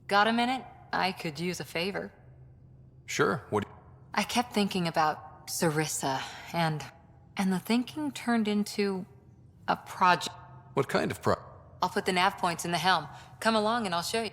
Got a minute? I could use a favor. Sure, what? I kept thinking about Sarissa, and the thinking turned into a project. What kind of I'll put the nav points in the helm. Come along and I'll show you.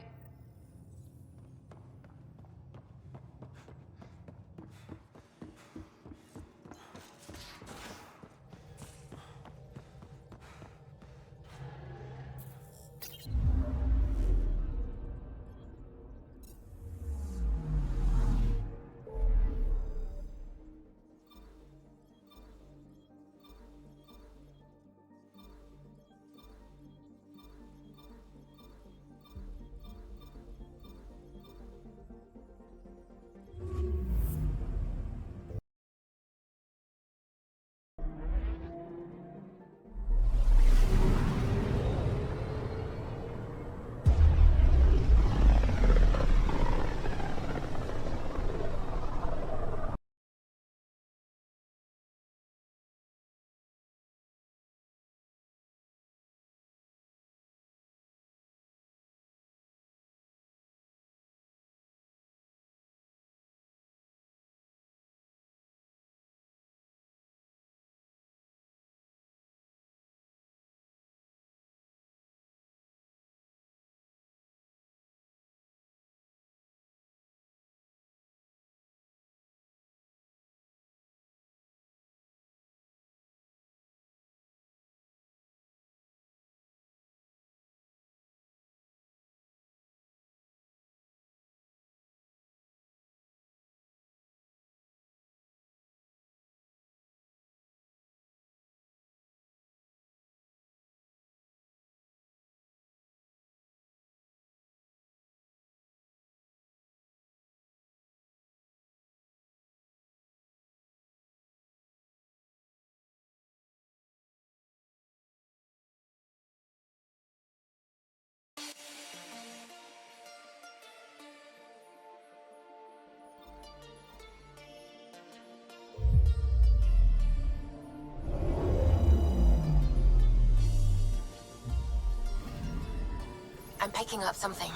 I'm picking up something.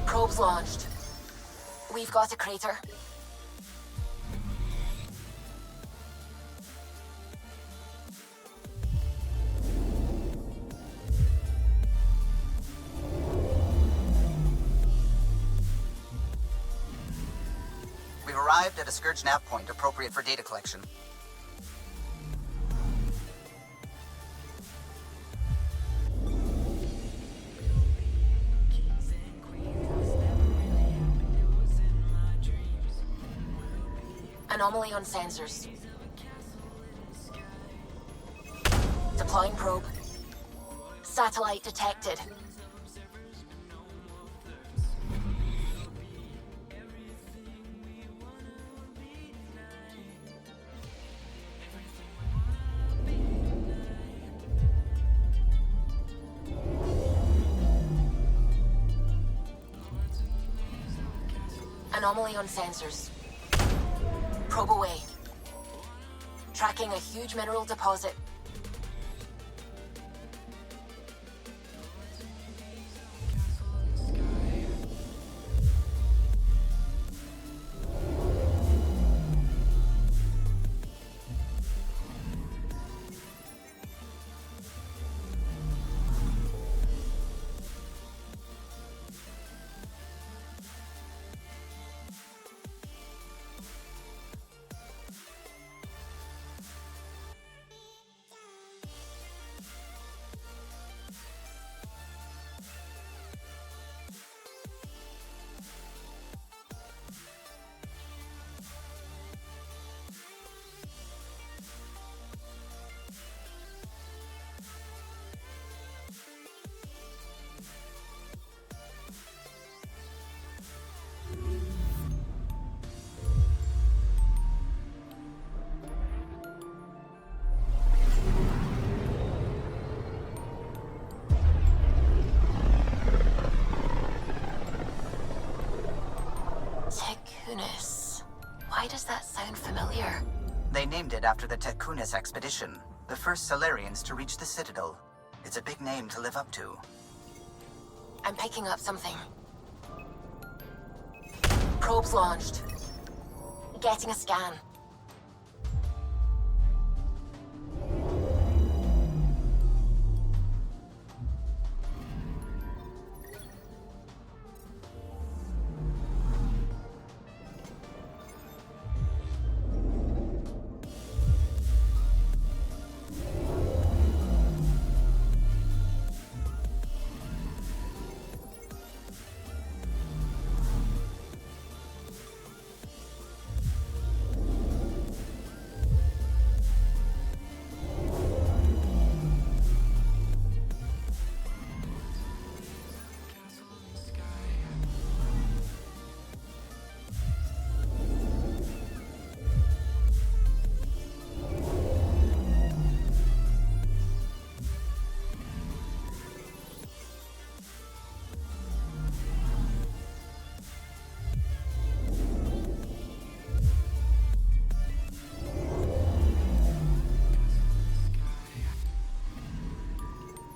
Probe's launched. We've got a crater. We've arrived at a Scourge nav point appropriate for data collection. Anomaly on sensors. Deploying probe. Satellite detected. Anomaly on sensors. Probe away. Tracking a huge mineral deposit. Why does that sound familiar? They named it after the Tekunis expedition, the first Solarians to reach the Citadel. It's a big name to live up to. I'm picking up something. Probes launched. Getting a scan.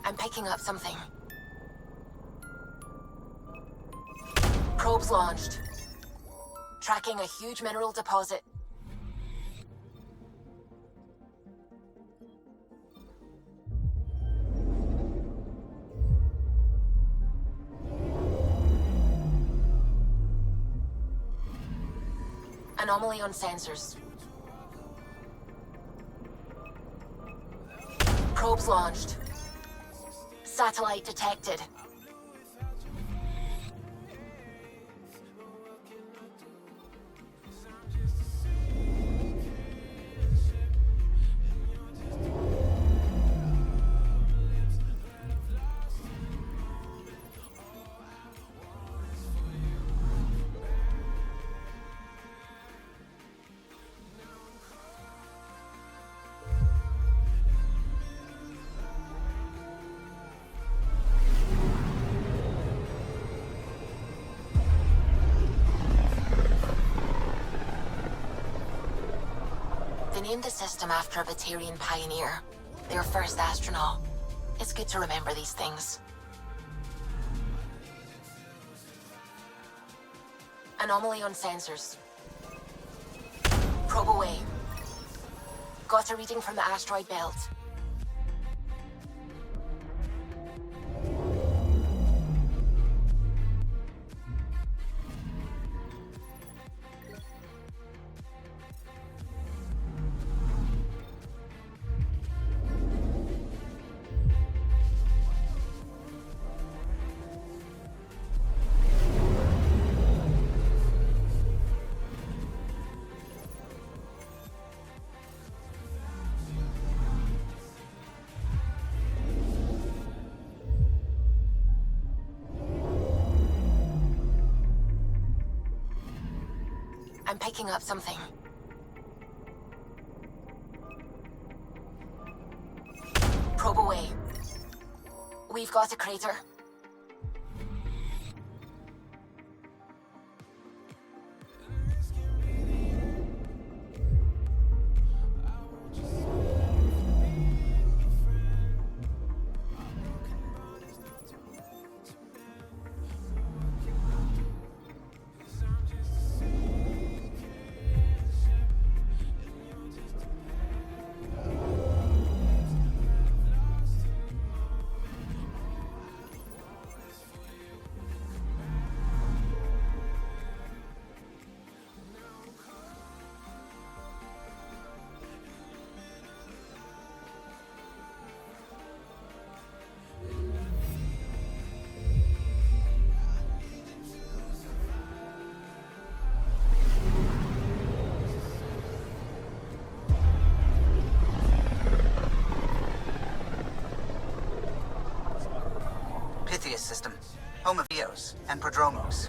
I'm picking up something. Probes launched. Tracking a huge mineral deposit. Anomaly on sensors. Probes launched. Satellite detected. They named the system after a Batarian pioneer, their first astronaut. It's good to remember these things. Anomaly on sensors. Probe away. Got a reading from the asteroid belt. I'm picking up something. Probe away. We've got a crater. System, home of Eos and Prodromos.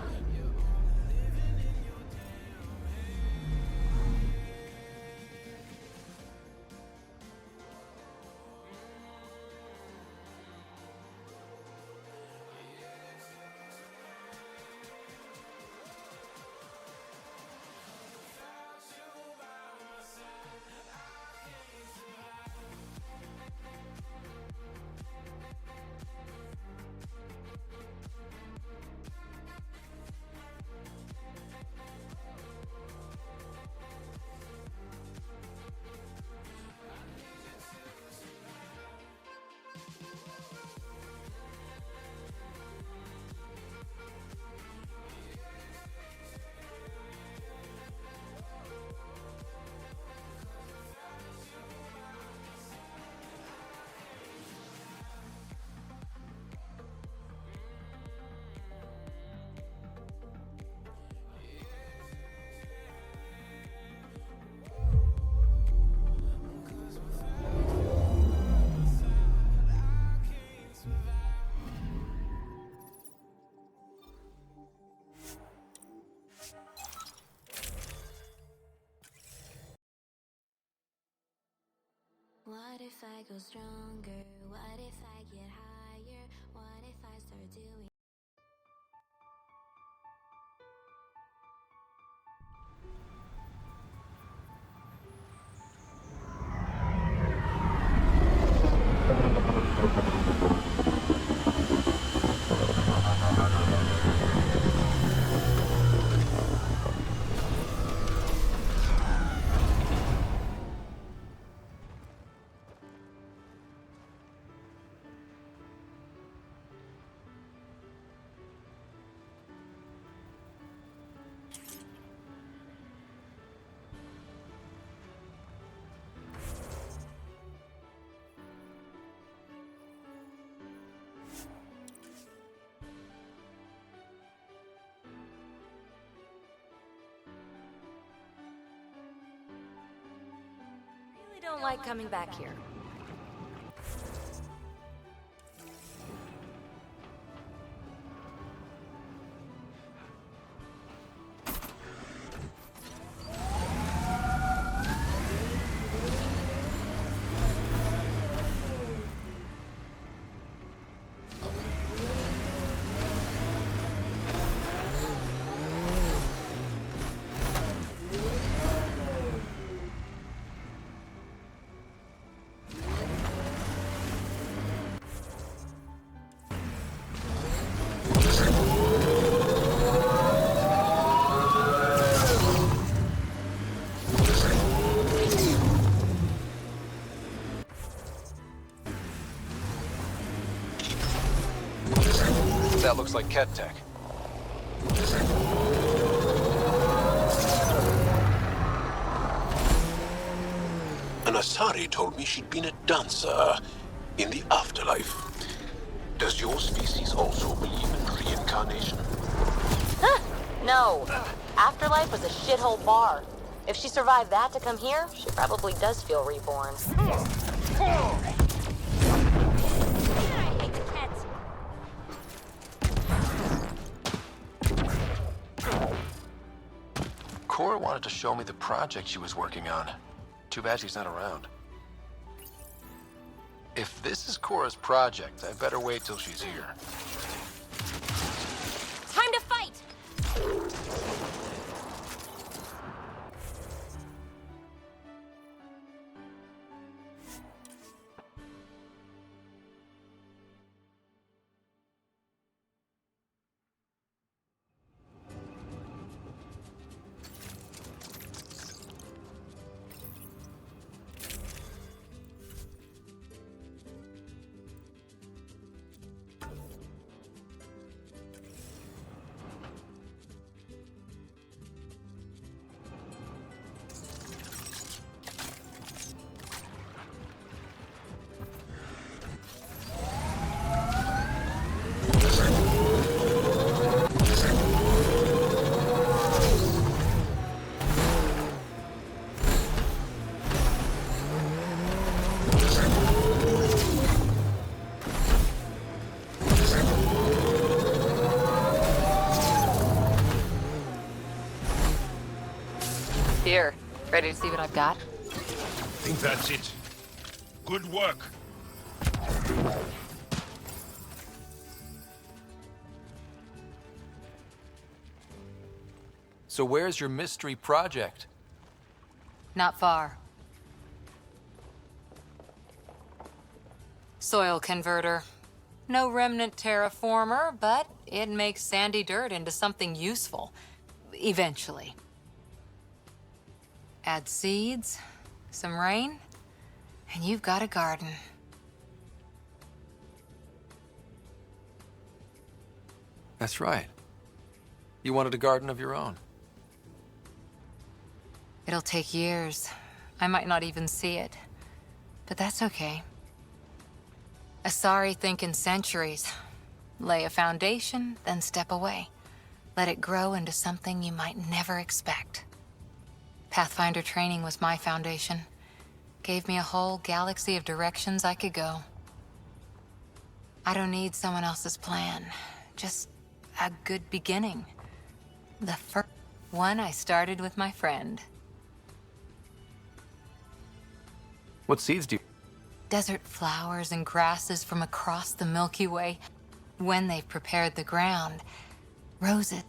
if I go stronger? What if I get higher? What if I start doing? I don't like coming back here. That looks like Ket Tech. An Asari told me she'd been a dancer in the afterlife. Does your species also believe in reincarnation? No. Afterlife was a shithole bar. If she survived that to come here, she probably does feel reborn. Cora wanted to show me the project she was working on. Too bad she's not around. If this is Cora's project, I better wait till she's here. Time to fight! Here, ready to see what I've got? I think that's it. Good work. So where's your mystery project? Not far. Soil converter. No remnant terraformer, but it makes sandy dirt into something useful. Eventually. Add seeds, some rain, and you've got a garden. That's right. You wanted a garden of your own. It'll take years. I might not even see it. But that's okay. Asari think in centuries. Lay a foundation, then step away. Let it grow into something you might never expect. Pathfinder training was my foundation. Gave me a whole galaxy of directions I could go. I don't need someone else's plan. Just a good beginning. The first one I started with my friend. What seeds do you... Desert flowers and grasses from across the Milky Way. When they've prepared the ground, roses.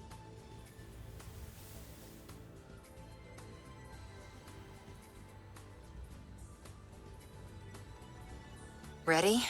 Ready?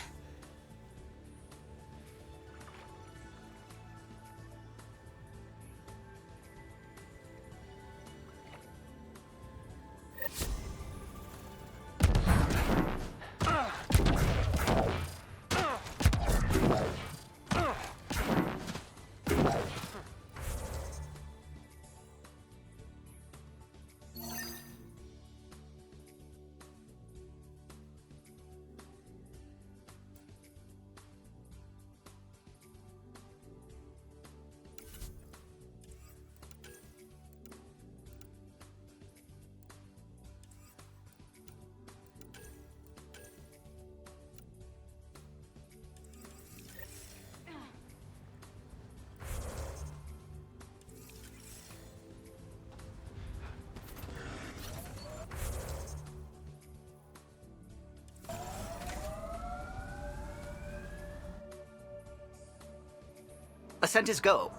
Ascent is go.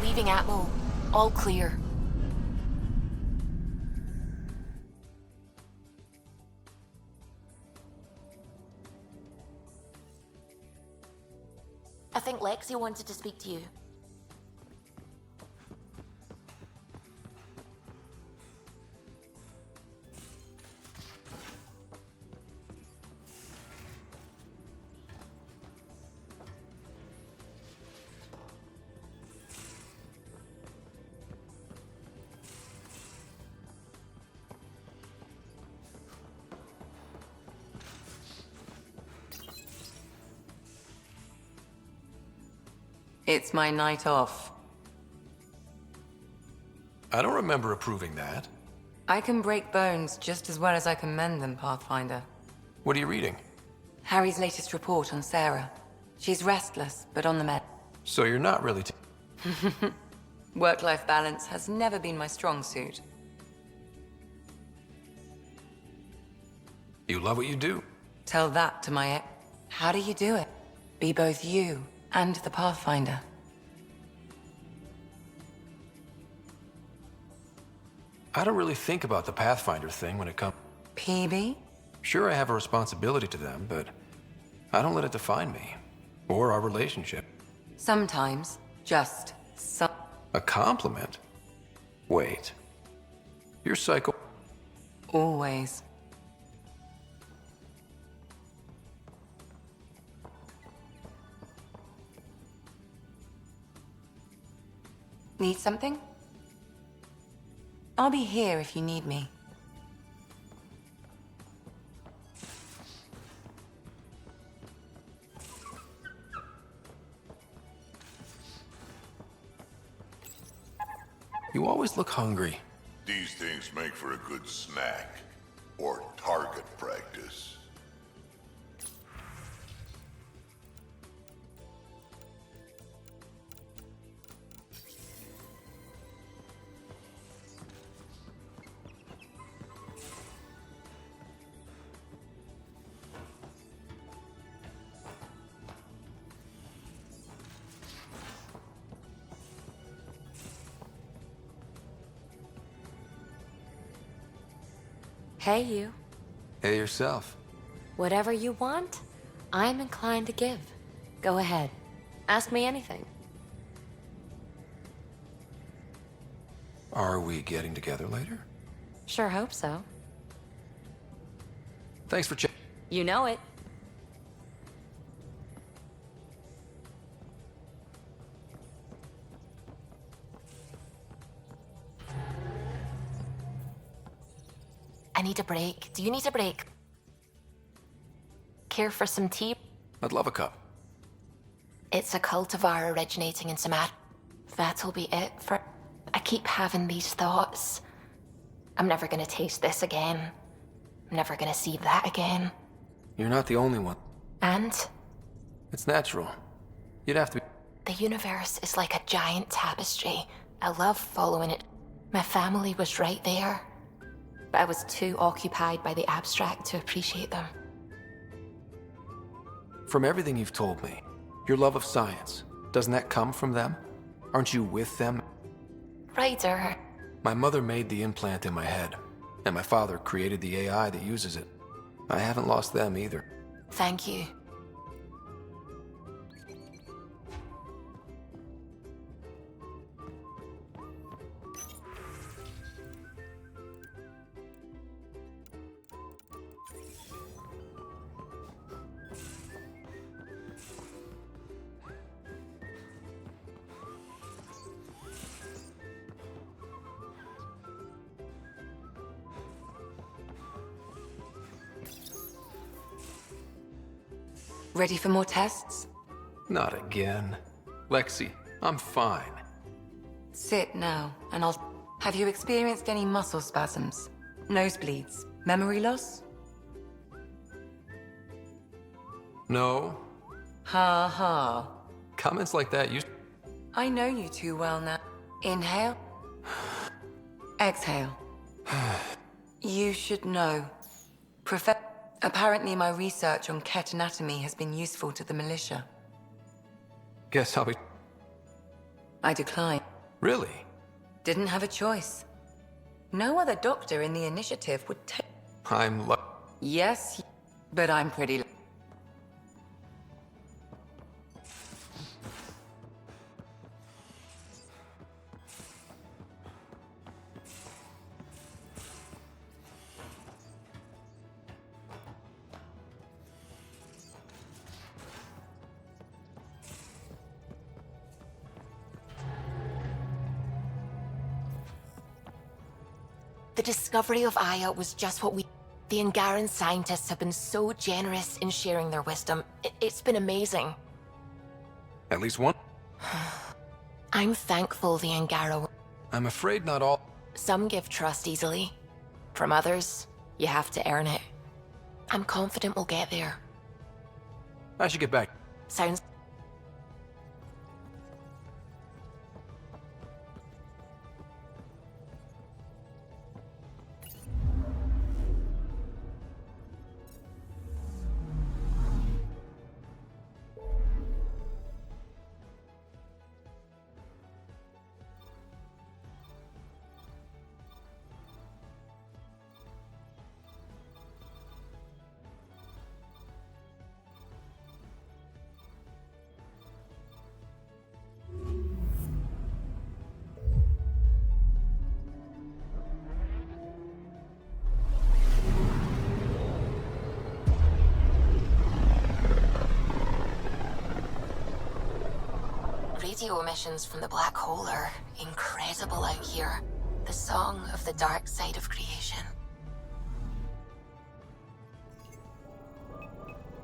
Leaving Atmo. All clear. I think Lexi wanted to speak to you. It's my night off. I don't remember approving that. I can break bones just as well as I can mend them, Pathfinder. What are you reading? Harry's latest report on Sarah. She's restless, but on the med. So you're not really Work-life balance has never been my strong suit. You love what you do. Tell that to my ex. How do you do it? Be both you and the Pathfinder. I don't really think about the Pathfinder thing when it comes... PB? Sure, I have a responsibility to them, but I don't let it define me. Or our relationship. Sometimes. Just some. A compliment? Wait. You're psycho... Always. Need something? I'll be here if you need me. You always look hungry. These things make for a good snack. Or target practice. Hey, you. Hey, yourself. Whatever you want, I'm inclined to give. Go ahead. Ask me anything. Are we getting together later? Sure hope so. Thanks for checking. You know it. I need a break. Do you need a break? Care for some tea? I'd love a cup. It's a cultivar originating in Samad. That'll be it for... I keep having these thoughts. I'm never gonna taste this again. I'm never gonna see that again. You're not the only one. And It's natural. You'd have to be... the universe is like a giant tapestry. I love following it. My family was right there. but I was too occupied by the abstract to appreciate them. From everything you've told me, your love of science, doesn't that come from them? Aren't you with them? Ryder. My mother made the implant in my head, and my father created the AI that uses it. I haven't lost them either. Thank you. Ready for more tests? Not again. Lexi, I'm fine. Sit now, and I'll... Have you experienced any muscle spasms? Nosebleeds? Memory loss? No. Ha ha. Comments like that used... I know you too well now. Inhale. Exhale. You should know. Apparently my research on Ket anatomy has been useful to the militia. Guess I'll be... I decline. Really? Didn't have a choice. No other doctor in the initiative would take... I'm Yes, but I'm pretty... The discovery of Aya was just what we... The Angaran scientists have been so generous in sharing their wisdom. It's been amazing. At least one? I'm thankful the Angara... I'm afraid not all... Some give trust easily. From others, you have to earn it. I'm confident we'll get there. I should get back. Sounds... Radio emissions from the black hole are incredible out here. The song of the dark side of creation.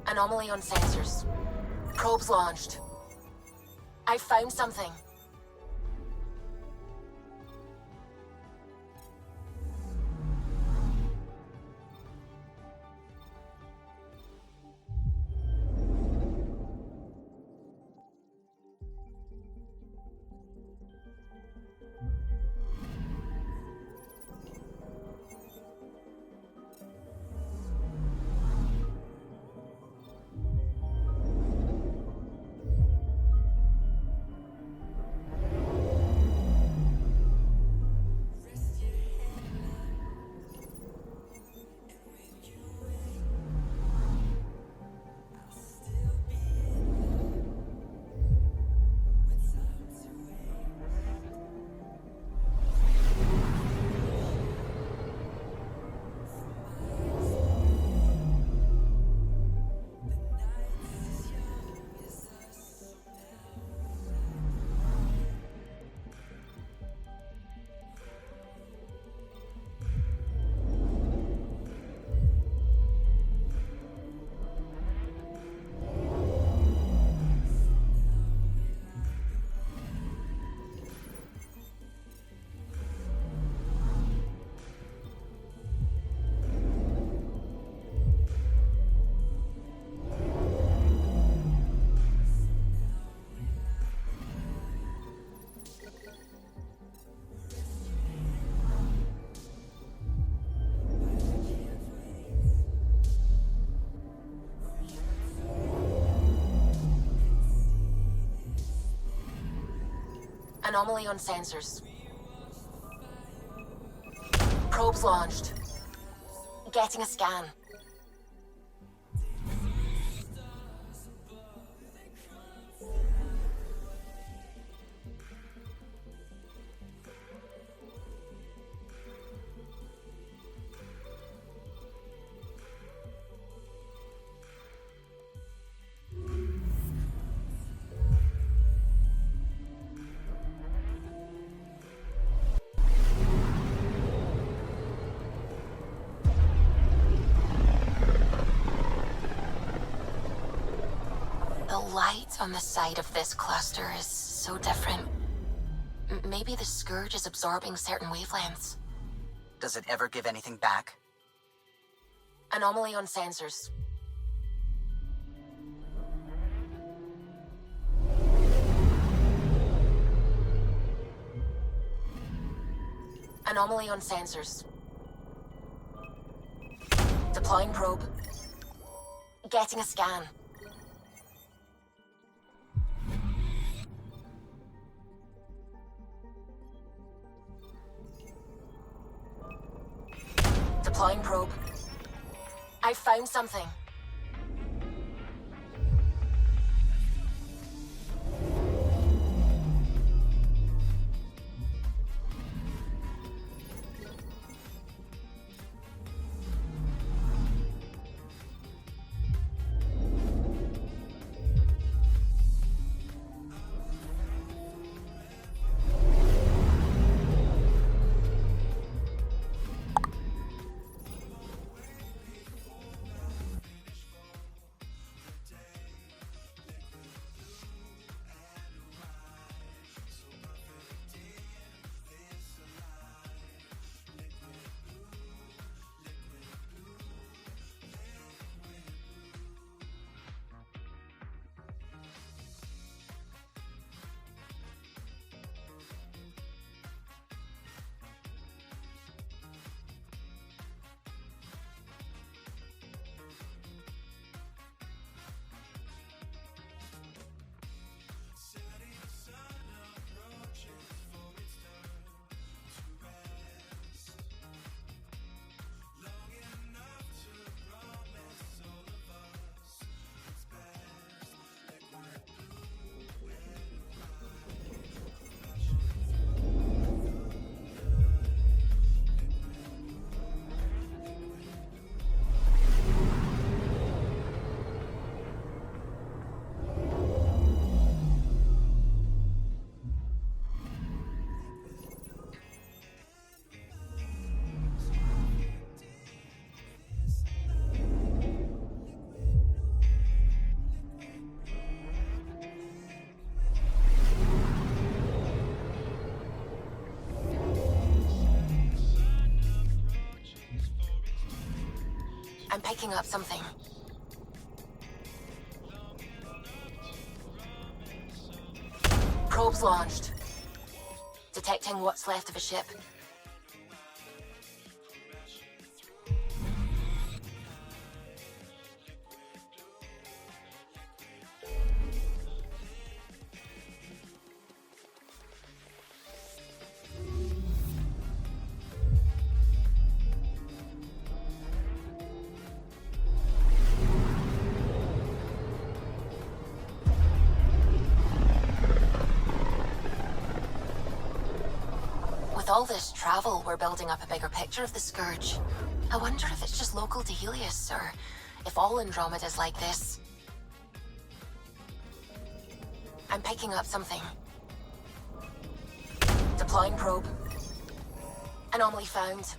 Anomaly on sensors. Probes launched. I found something. Anomaly on sensors. Probes launched. Getting a scan. The light on the side of this cluster is so different. Maybe the Scourge is absorbing certain wavelengths. Does it ever give anything back? Anomaly on sensors. Anomaly on sensors. Deploying probe. Getting a scan. Deploying probe. I found something. I'm picking up something. Probes launched. Detecting what's left of a ship. With all this travel, we're building up a bigger picture of the Scourge. I wonder if it's just local to Helios, or if all Andromeda's like this. I'm picking up something. Deploying probe. Anomaly found.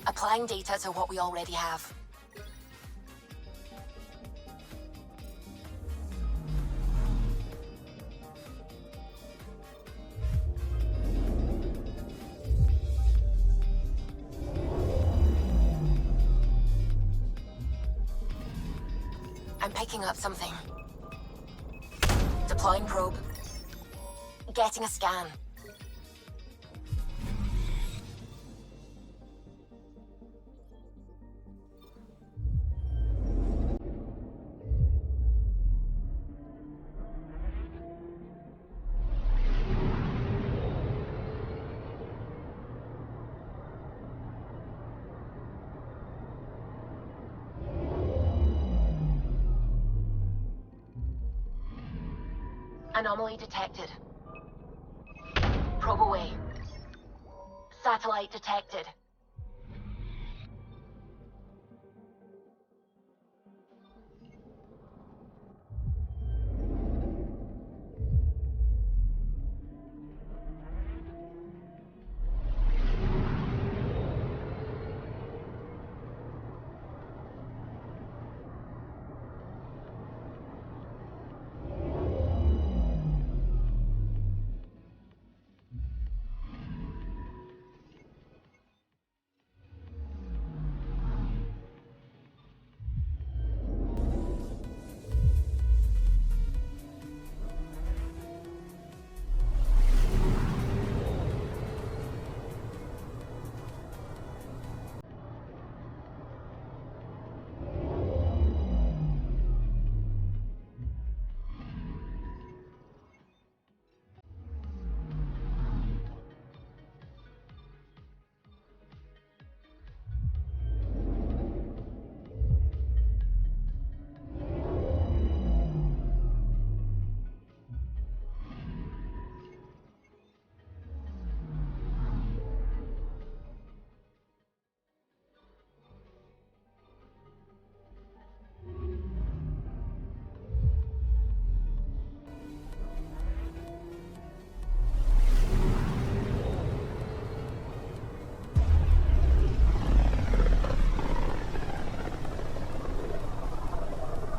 Applying data to what we already have. I'm picking up something. Deploying probe. Getting a scan. Anomaly detected. Probe away. Satellite detected.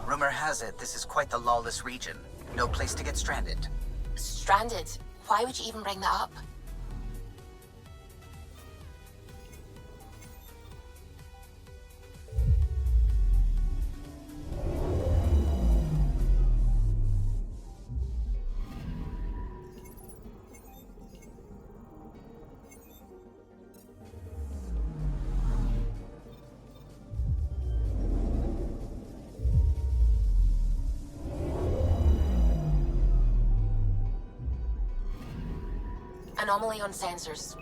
Rumor has it this is quite the lawless region. No place to get stranded. Stranded? Why would you even bring that up? Anomaly on sensors.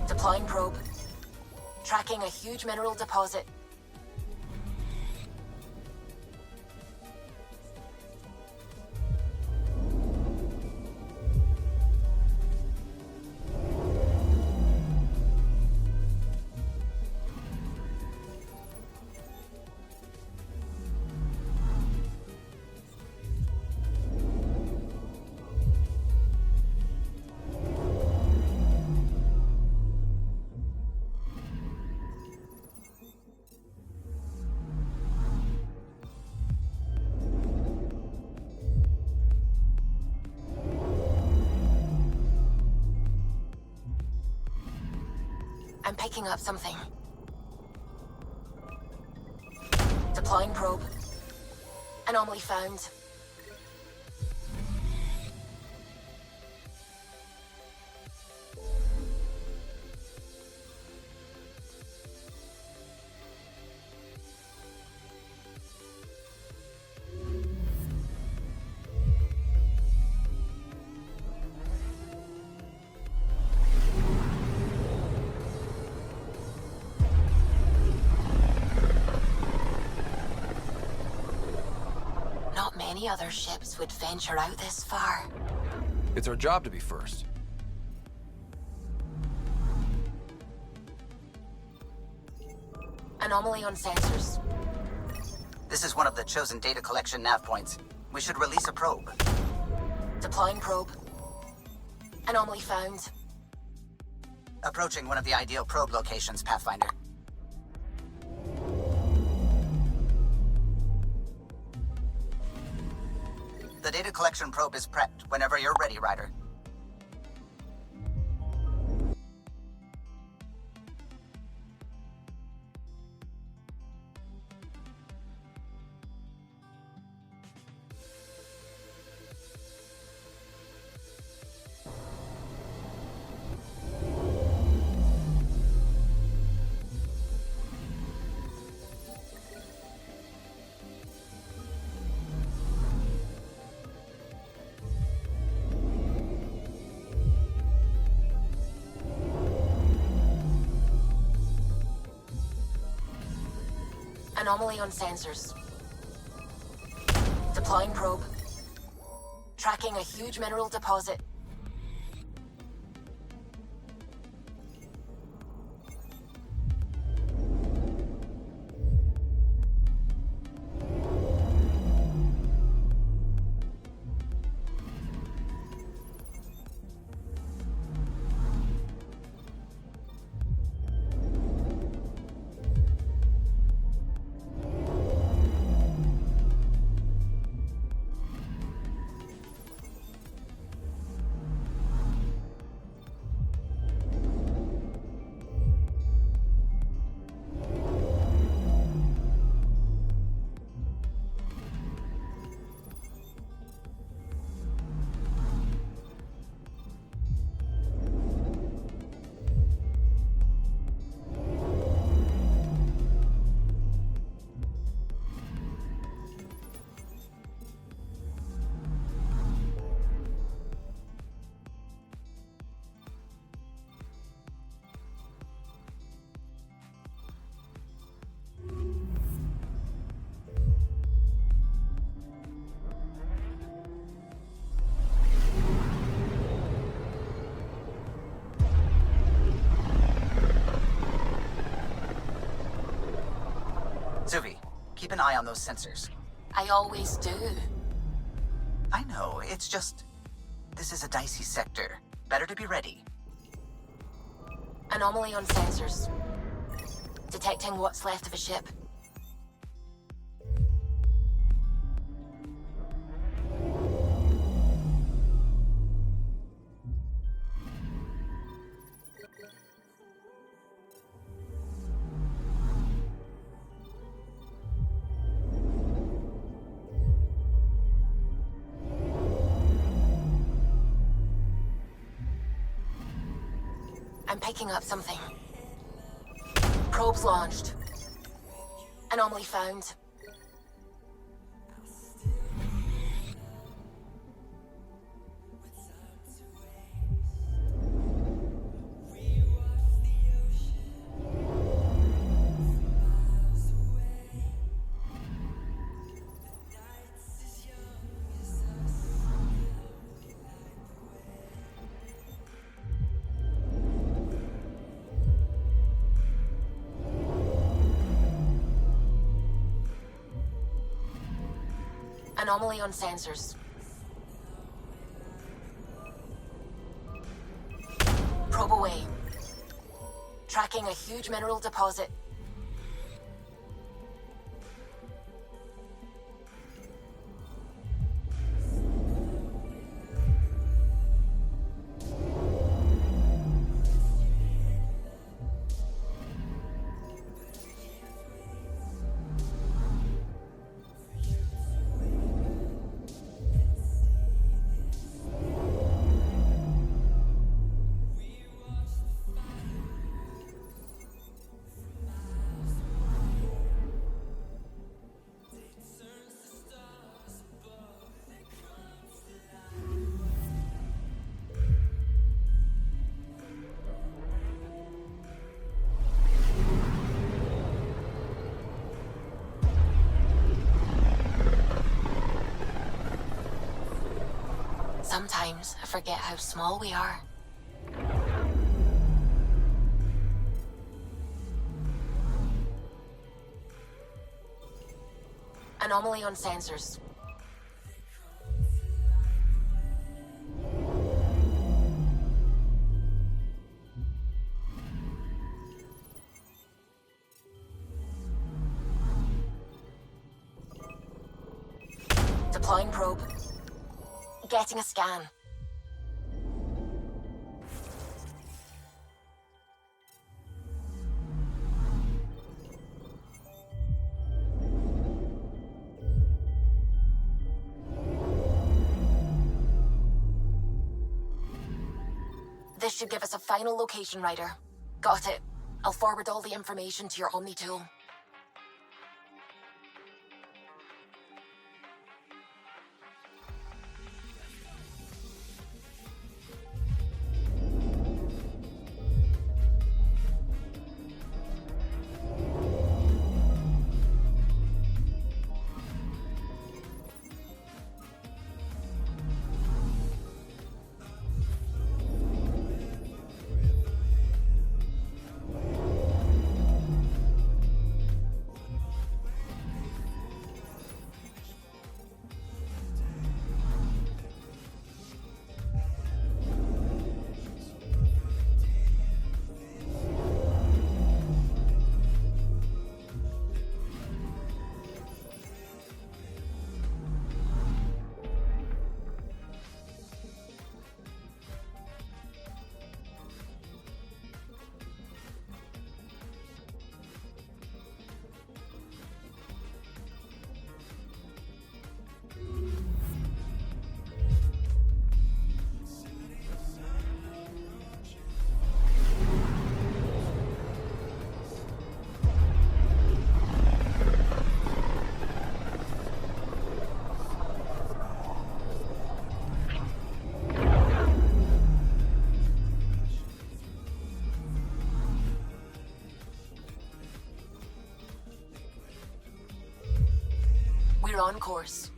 Deploying probe. Tracking a huge mineral deposit. I'm picking up something. Deploying probe. Anomaly found. Not many other ships would venture out this far. It's our job to be first. Anomaly on sensors. This is one of the chosen data collection nav points. We should release a probe. Deploying probe. Anomaly found. Approaching one of the ideal probe locations, Pathfinder. The data collection probe is prepped whenever you're ready, Ryder. Anomaly on sensors. Deploying probe. Tracking a huge mineral deposit. Zuvi, keep an eye on those sensors. I always do. I know, it's just... This is a dicey sector. Better to be ready. Anomaly on sensors. Detecting what's left of a ship. I'm picking up something. Probes launched. Anomaly found. Anomaly on sensors. Probe away. Tracking a huge mineral deposit. Sometimes I forget how small we are. Anomaly on sensors. Deploying probe. Getting a scan. This should give us a final location, Ryder. Got it. I'll forward all the information to your Omni tool. We're on course.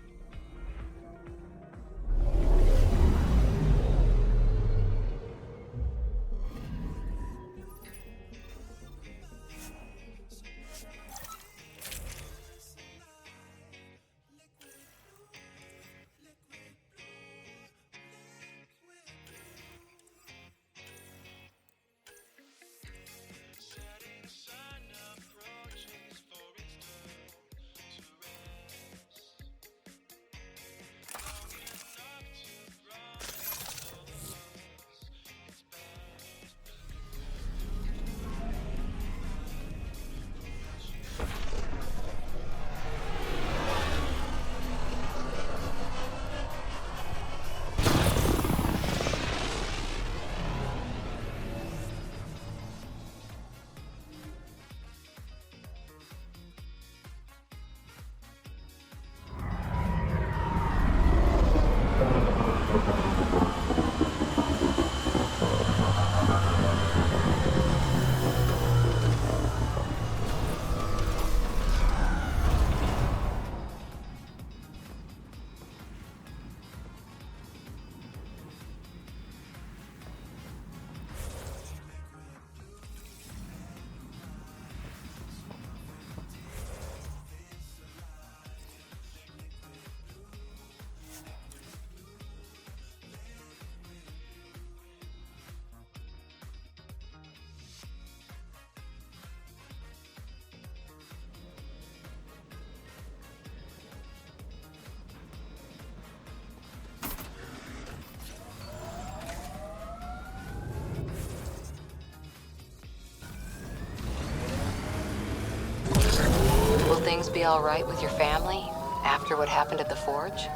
Will things be all right with your family after what happened at the forge?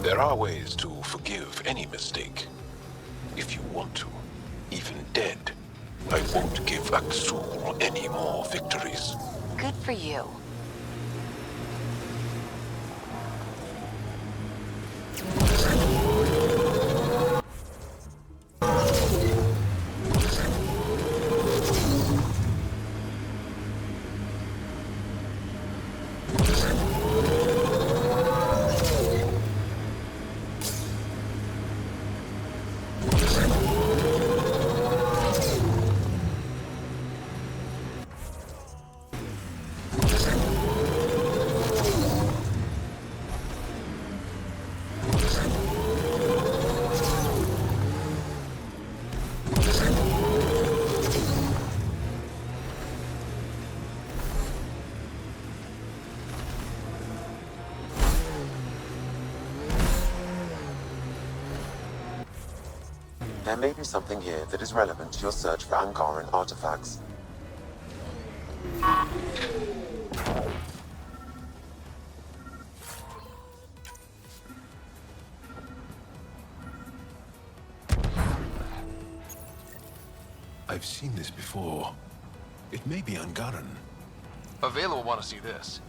There are ways to forgive any mistake. If you want to, even dead, I won't give Aksul any more victories. Good for you. There may be something here that is relevant to your search for Angaran artifacts. I've seen this before. It may be Angaran. Avela will want to see this.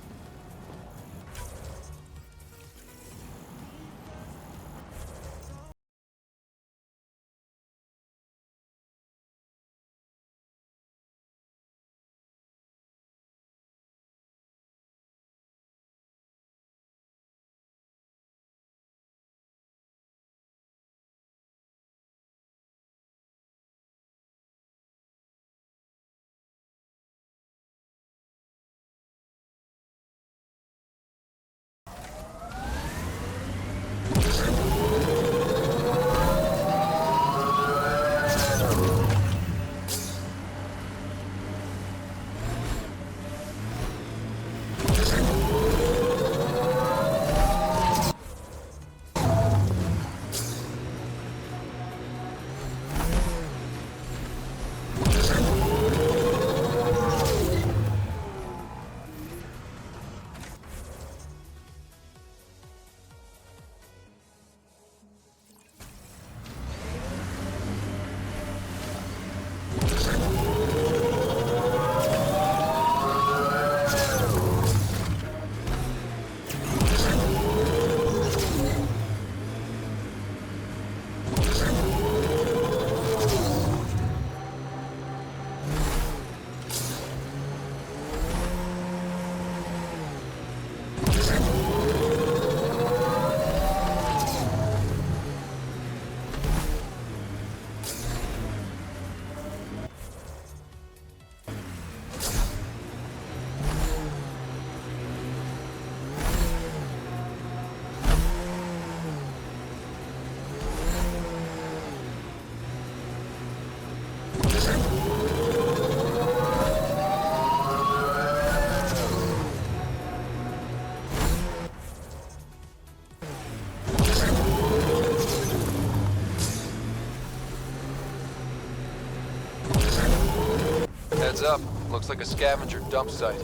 Heads up. Looks like a scavenger dump site.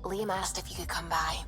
Liam asked if you could come by.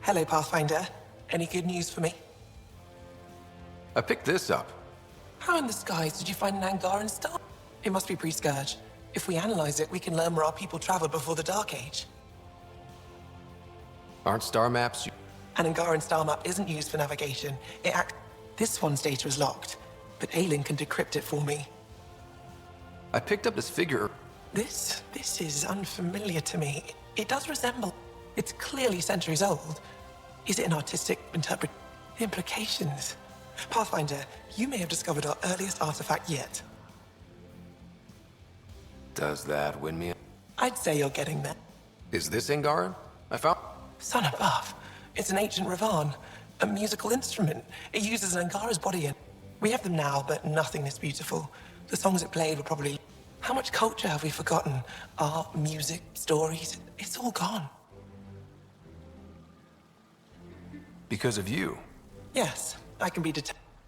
Hello, Pathfinder. Any good news for me? I picked this up. How in the skies did you find an Angaran star? It must be pre-Scourge. If we analyze it, we can learn where our people traveled before the Dark Age. Aren't star maps? An Angaran star map isn't used for navigation. This one's data is locked, but Aelin can decrypt it for me. I picked up this figure. This is unfamiliar to me. It does resemble. It's clearly centuries old. Is it an artistic implications? Pathfinder, you may have discovered our earliest artifact yet. Does that win me? I'd say you're getting there. Is this Angaran? I found... Son above. It's an ancient Ravan, a musical instrument. It uses an Angara's body in. We have them now, but nothing this beautiful. The songs it played were probably... How much culture have we forgotten? Art, music, stories, it's all gone. Because of you? Yes, I can be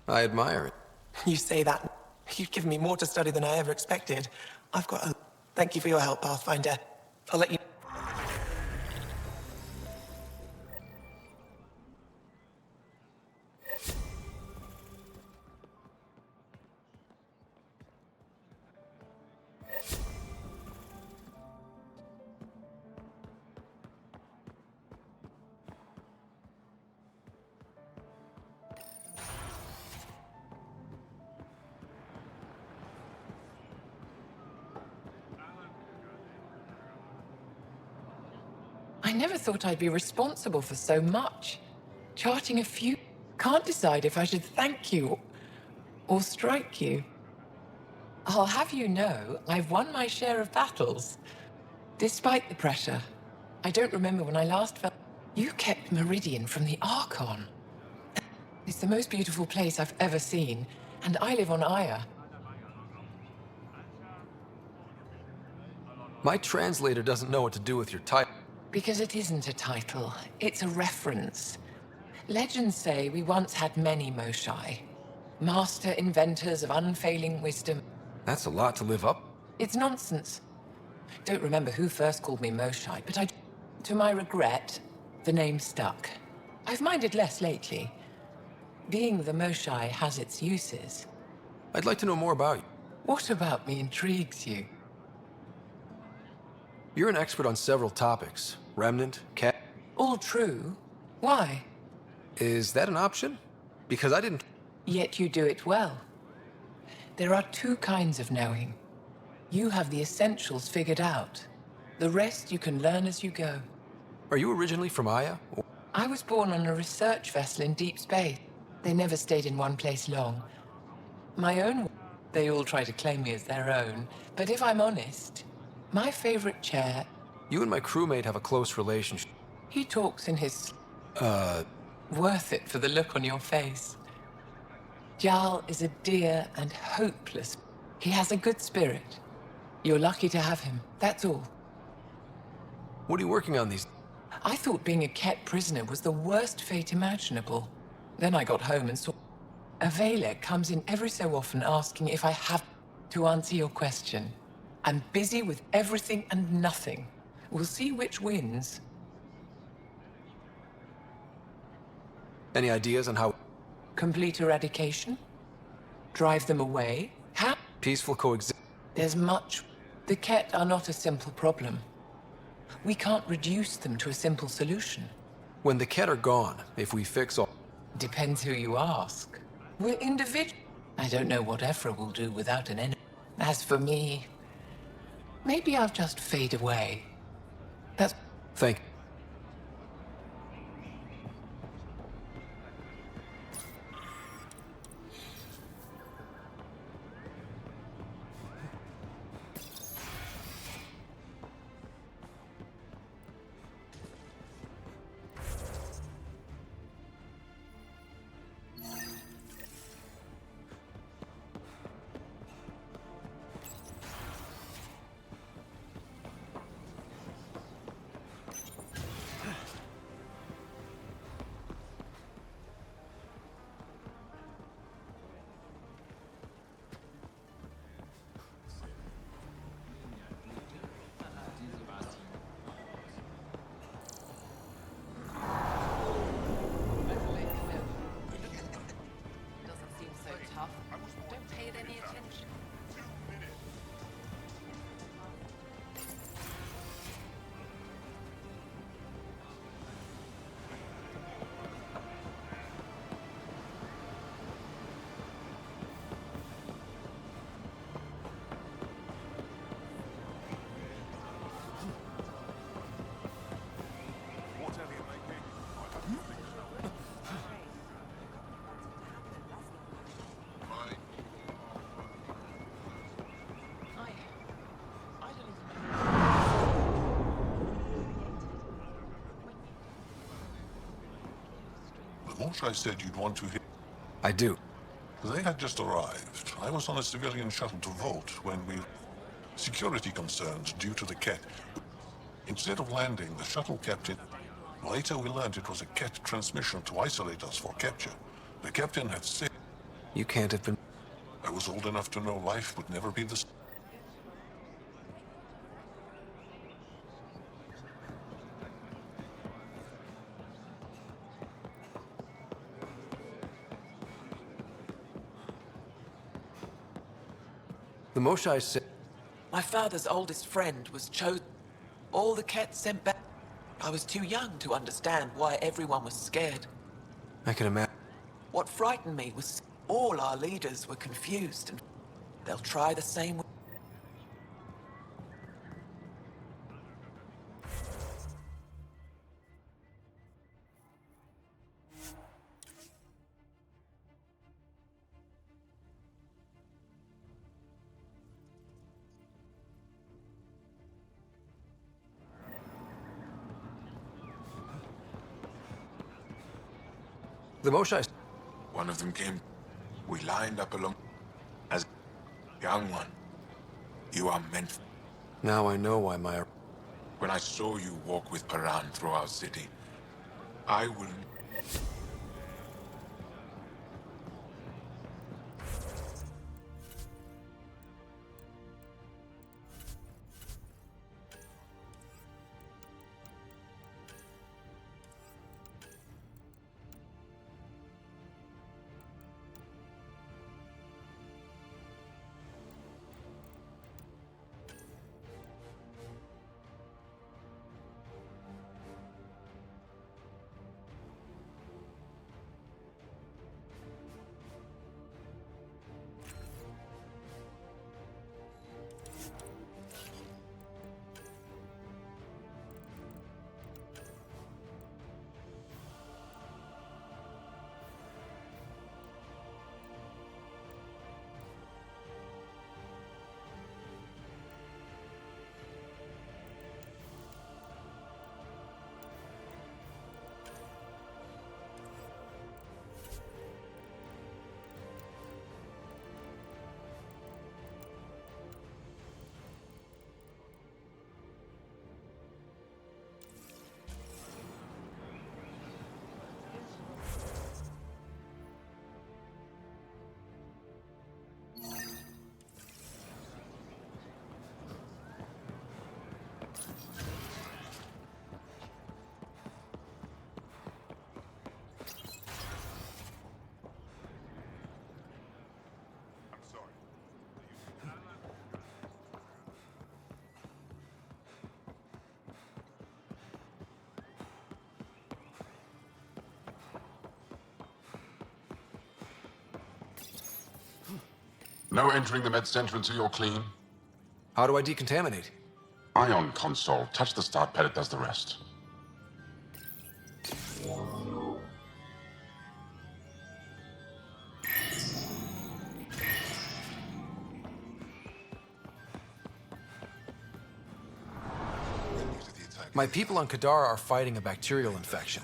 I admire it. You say that. You've given me more to study than I ever expected. I've got a... Thank you for your help, Pathfinder. I'll let you... I never thought I'd be responsible for so much. Charting a few... Can't decide if I should thank you or strike you. I'll have you know, I've won my share of battles. Despite the pressure. I don't remember when I last felt... You kept Meridian from the Archon. It's the most beautiful place I've ever seen, and I live on Aya. My translator doesn't know what to do with your title. Because it isn't a title, it's a reference. Legends say we once had many Moshai. Master inventors of unfailing wisdom. That's a lot to live up. It's nonsense. Don't remember who first called me Moshai, but to my regret, the name stuck. I've minded less lately. Being the Moshai has its uses. I'd like to know more about you. What about me intrigues you? You're an expert on several topics. Remnant, cat... All true. Why? Is that an option? Because I didn't... Yet you do it well. There are two kinds of knowing. You have the essentials figured out. The rest you can learn as you go. Are you originally from Aya? I was born on a research vessel in deep space. They never stayed in one place long. My own... They all try to claim me as their own. But if I'm honest, my favorite chair... You and my crewmate have a close relationship. He talks in his... Worth it for the look on your face. Jarl is a dear and hopeless... He has a good spirit. You're lucky to have him, that's all. What are you working on these... I thought being a Ket prisoner was the worst fate imaginable. Then I got home and saw... A Valek comes in every so often asking if I have to answer your question. I'm busy with everything and nothing. We'll see which wins. Any ideas on how... Complete eradication? Drive them away? How? Peaceful coexist... There's much... The Ket are not a simple problem. We can't reduce them to a simple solution. When the Ket are gone, if we fix all... Depends who you ask. We're individual. I don't know what Ephra will do without an enemy. As for me... Maybe I'll just fade away. That's... Thank you. Moshe said you'd want to hear. I do. They had just arrived. I was on a civilian shuttle to Volt when we... Security concerns due to the Ket. Instead of landing, the shuttle captain... Later we learned it was a Ket transmission to isolate us for capture. The captain had said... You can't have been... I was old enough to know life would never be the same. The Moshe said... My father's oldest friend was chosen. All the Ket sent back. I was too young to understand why everyone was scared. I can imagine. What frightened me was all our leaders were confused, and they'll try the same way. The Moshe... One of them came. We lined up along as young one. You are meant. Now I know why my... When I saw you walk with Paran through our city, I will... No entering the med center until you're clean. How do I decontaminate? Ion console. Touch the start pad, it does the rest. My people on Kadara are fighting a bacterial infection.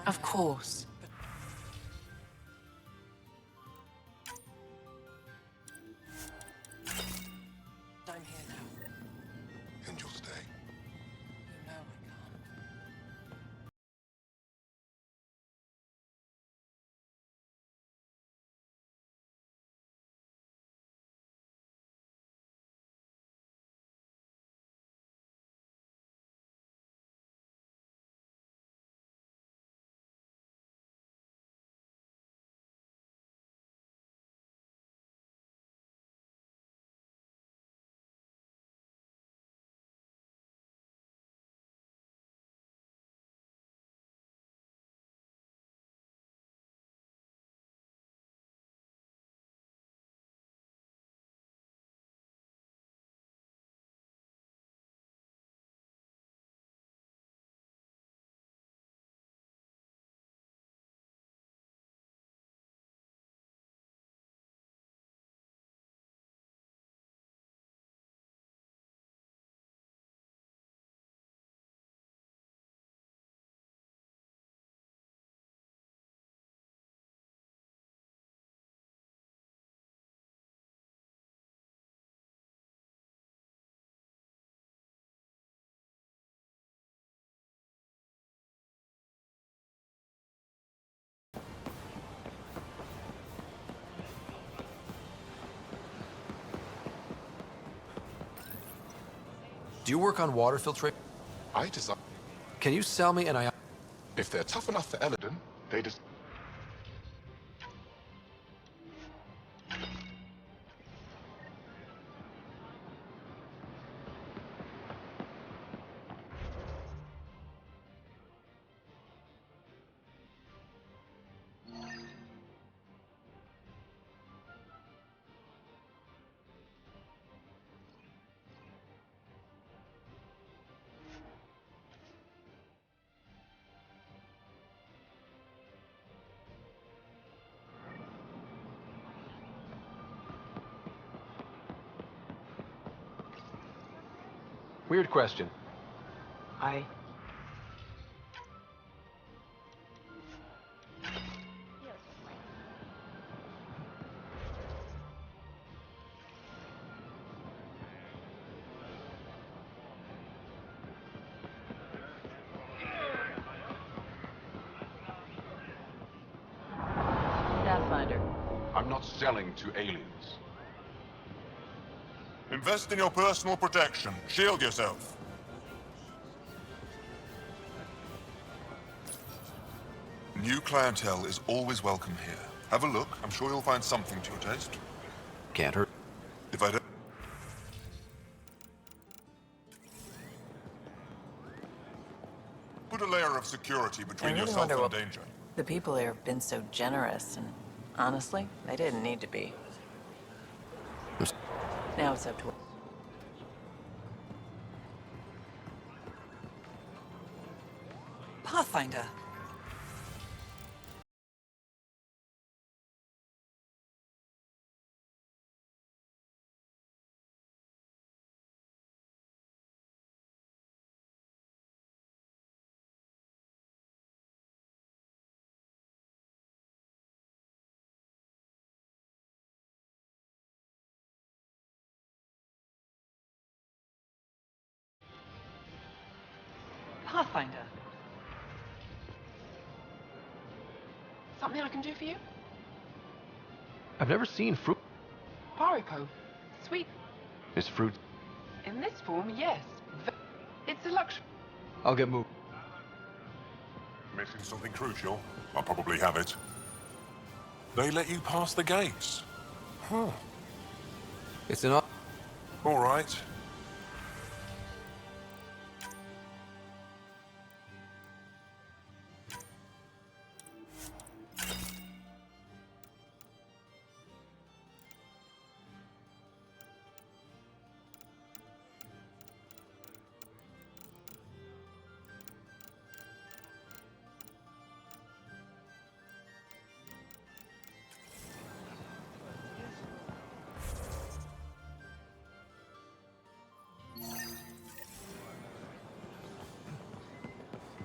Of course. Do you work on water filtration? I design. Can you sell me an ion? If they're tough enough for Eladon, they just. Weird question. Pathfinder. I'm not selling to aliens. Invest in your personal protection. Shield yourself. New clientele is always welcome here. Have a look. I'm sure you'll find something to your taste. Can't hurt. If I don't... Put a layer of security between really yourself wonder and what danger. the people here have been so generous, and honestly, they didn't need to be. Now it's up to... Pathfinder. Pathfinder. Something I can do for you? I've never seen fruit. Parico. Sweet. Is fruit? In this form, yes. It's a luxury. I'll get moved. Missing something crucial? I'll probably have it. They let you pass the gates. Huh. It's an... All right.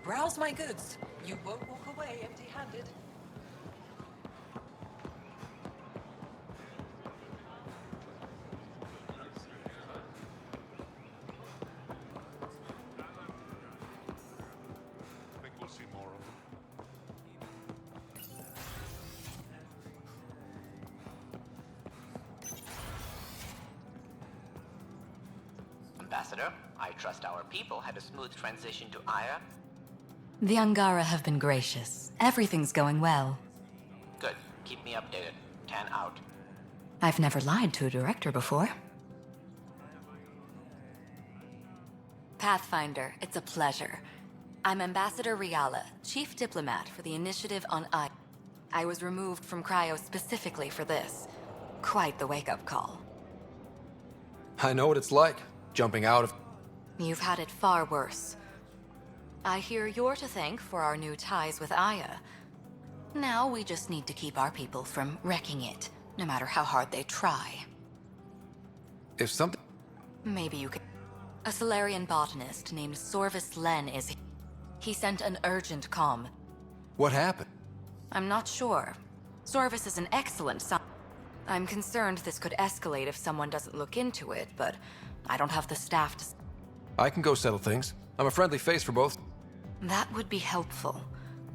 Browse my goods. You won't walk away empty-handed. I think we'll see more of them. Ambassador, I trust our people had a smooth transition to Aya. The Angara have been gracious. Everything's going well. Good. Keep me updated. 10 out. I've never lied to a director before. Pathfinder, it's a pleasure. I'm Ambassador Riala, Chief Diplomat for the Initiative on Aya. I was removed from Cryo specifically for this. Quite the wake-up call. I know what it's like, jumping out of... You've had it far worse. I hear you're to thank for our new ties with Aya. Now we just need to keep our people from wrecking it, no matter how hard they try. If something... Maybe you could... A Solarian botanist named Sorvis Len is here. He sent an urgent comm. What happened? I'm not sure. Sorvis is an excellent scientist. I'm concerned this could escalate if someone doesn't look into it, but I don't have the staff to... I can go settle things. I'm a friendly face for both. That would be helpful.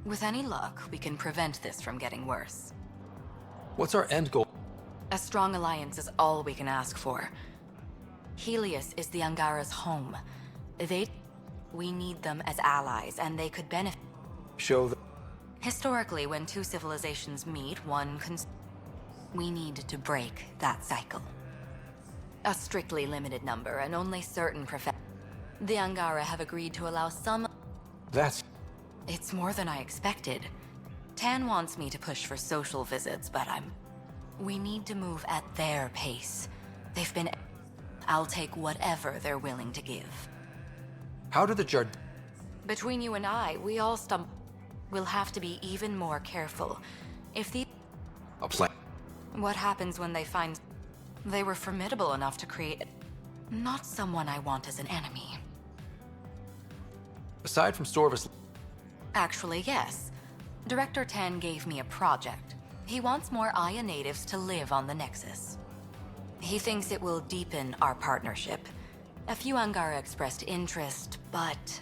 With any luck, we can prevent this from getting worse. What's our end goal? A strong alliance is all we can ask for. Helios is the Angara's home. We need them as allies, and they could benefit. Show them. Historically, when two civilizations meet, we need to break that cycle. A strictly limited number, and only certain The Angara have agreed to allow some. That's. It's more than I expected. Tan wants me to push for social visits, but We need to move at their pace. They've been. I'll take whatever they're willing to give. How do the Jard... Between you and I, we all stumble. We'll have to be even more careful. If the... A plan. What happens when they find... They were formidable enough to create... Not someone I want as an enemy. Aside from Storvis... Actually, yes. Director Tan gave me a project. He wants more Aya natives to live on the Nexus. He thinks it will deepen our partnership. A few Angara expressed interest, but...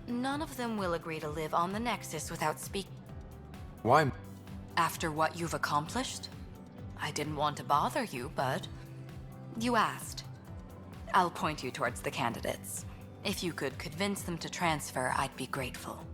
None of them will agree to live on the Nexus without speaking. Why? After what you've accomplished? I didn't want to bother you, but... You asked. I'll point you towards the candidates. If you could convince them to transfer, I'd be grateful.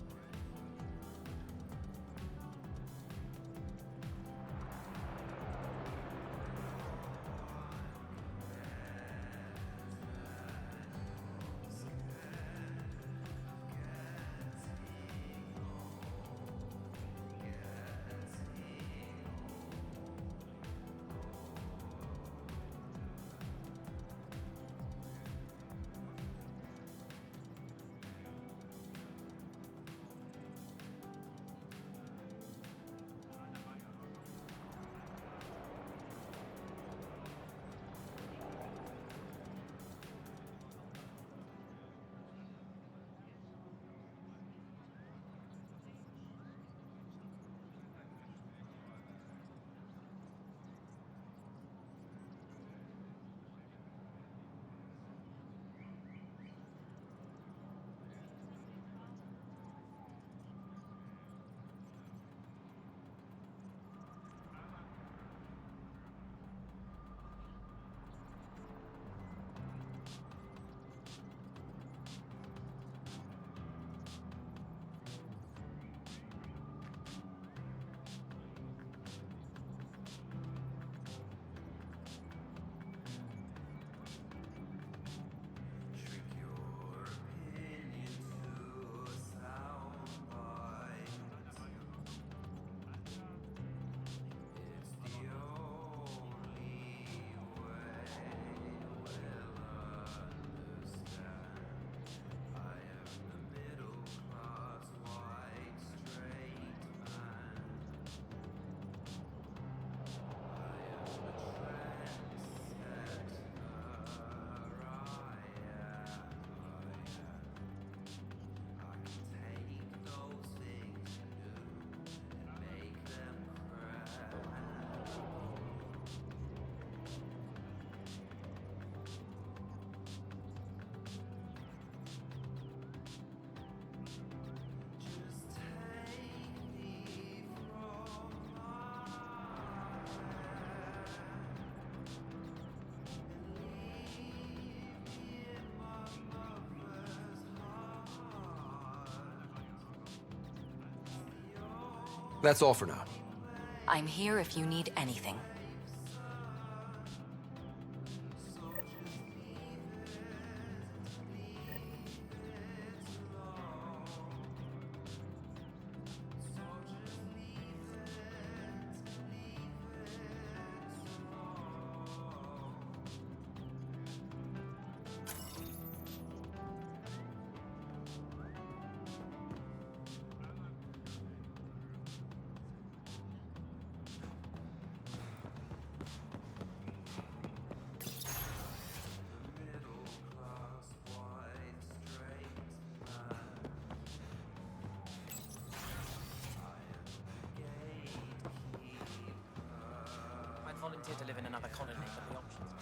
That's all for now. I'm here if you need anything. Volunteer to live in another colony, but the options.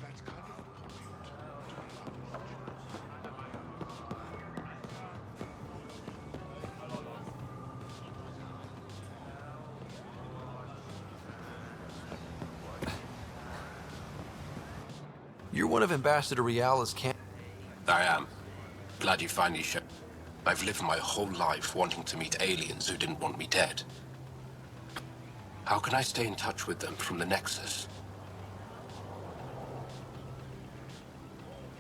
That's kind of You're one of Ambassador Riala's I am. Glad you finally showed. I've lived my whole life wanting to meet aliens who didn't want me dead. How can I stay in touch with them from the Nexus?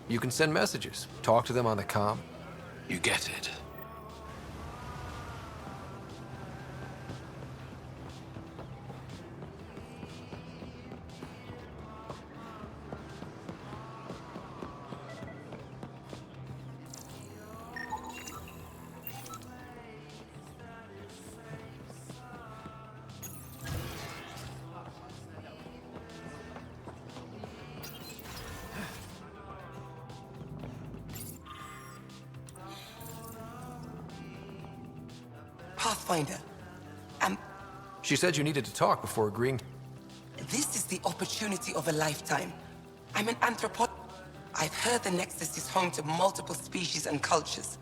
You can send messages, talk to them on the comm. You get it. Pathfinder. She said you needed to talk before agreeing. This is the opportunity of a lifetime. I'm an anthropologist. I've heard the Nexus is home to multiple species and cultures.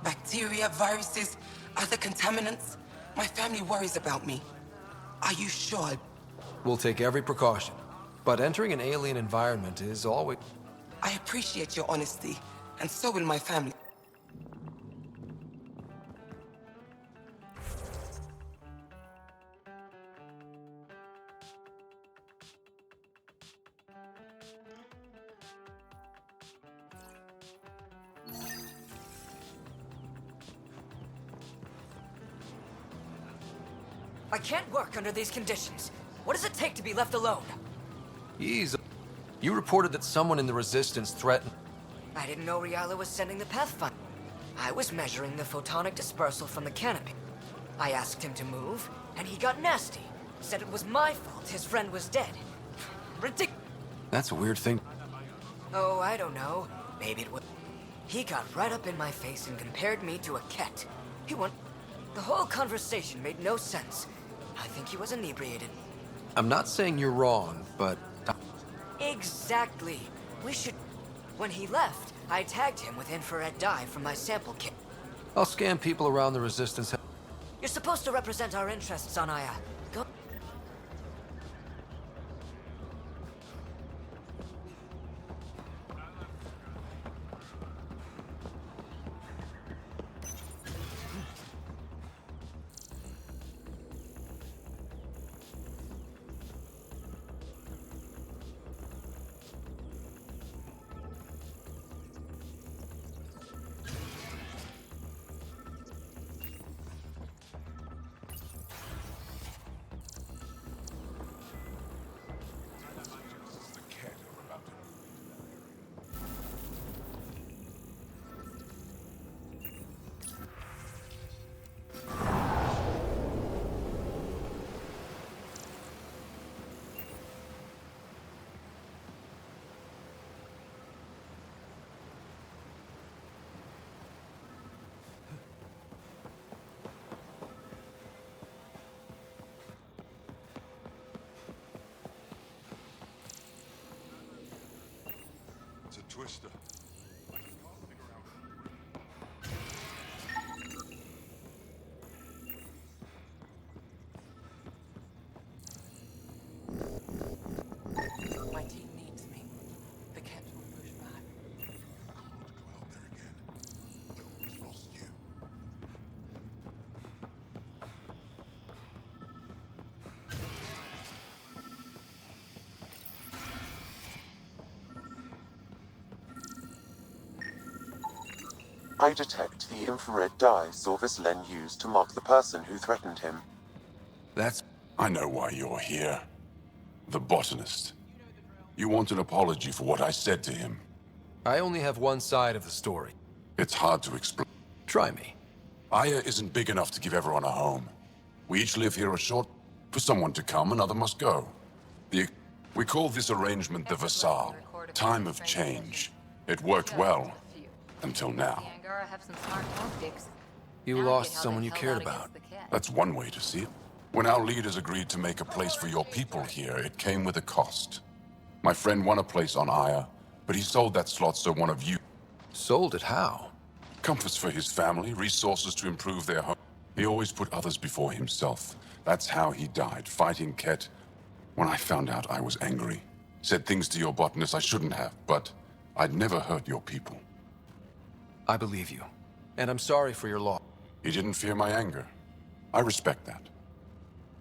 Bacteria, viruses, other contaminants. My family worries about me. Are you sure? We'll take every precaution. But entering an alien environment is always... I appreciate your honesty, and so will my family. I can't work under these conditions. What does it take to be left alone? Easy. You reported that someone in the Resistance threatened... I didn't know Riala was sending the Pathfinder. I was measuring the photonic dispersal from the canopy. I asked him to move, and he got nasty. Said it was my fault his friend was dead. Ridiculous. That's a weird thing. Oh, I don't know. Maybe it was... He got right up in my face and compared me to a cat. He went... The whole conversation made no sense. I think he was inebriated. I'm not saying you're wrong, but... Exactly. We should... When he left, I tagged him with infrared dye from my sample kit. I'll scan people around the Resistance... You're supposed to represent our interests on Aya. Go... It's a twister. My team needs me. The cat will push back. Go out there again. We've lost you. I detect the infrared dye Sorvis Len used to mark the person who threatened him. That's... I know why you're here. The botanist. You want an apology for what I said to him. I only have one side of the story. It's hard to explain. Try me. Aya isn't big enough to give everyone a home. We each live here a short... For someone to come, another must go. We call this arrangement the Vassal. Time of change. It worked well. Until now. You lost someone you cared about. That's one way to see it. When our leaders agreed to make a place for your people here, it came with a cost. My friend won a place on Aya, but he sold that slot so one of you... Sold it how? Comforts for his family, resources to improve their home. He always put others before himself. That's how he died, fighting Ket. When I found out, I was angry. Said things to your botanist I shouldn't have, but I'd never hurt your people. I believe you. And I'm sorry for your loss. He didn't fear my anger. I respect that.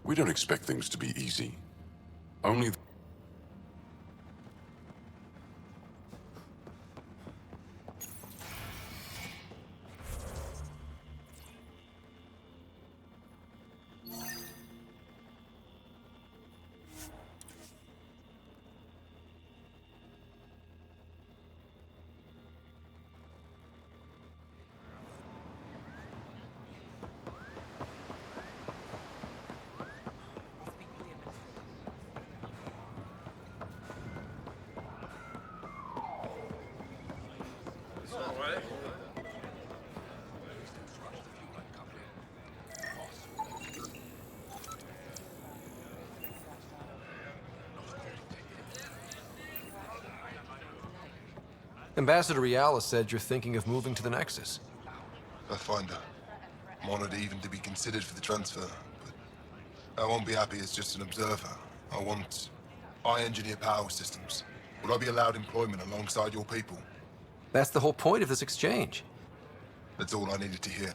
We don't expect things to be easy. Only... Ambassador Riala said you're thinking of moving to the Nexus. Pathfinder. I'm honored even to be considered for the transfer, but I won't be happy as just an observer. I engineer power systems. Will I be allowed employment alongside your people? That's the whole point of this exchange. That's all I needed to hear.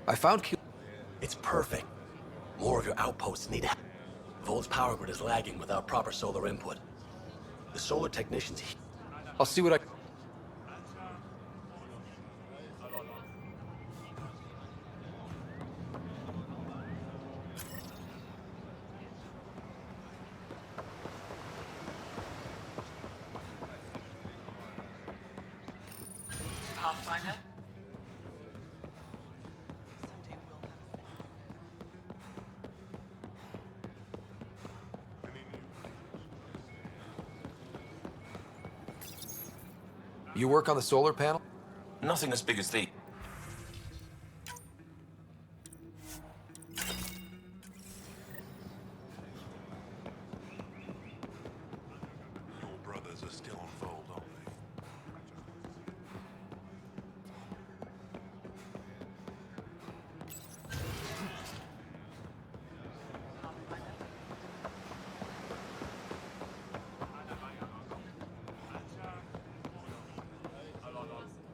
I found It's perfect. More of your outposts need help. Volt's power grid is lagging without proper solar input. The solar technicians... I'll see what I... Pathfinder? You work on the solar panel? Nothing as big as the... Your brothers are still on Volt, aren't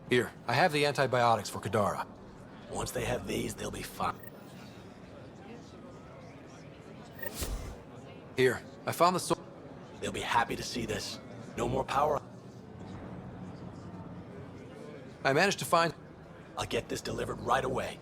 Here, I have the antibiotics for Kadara. Once they have these, they'll be fine. Here, I found the They'll be happy to see this. No more power. I managed to find... I'll get this delivered right away.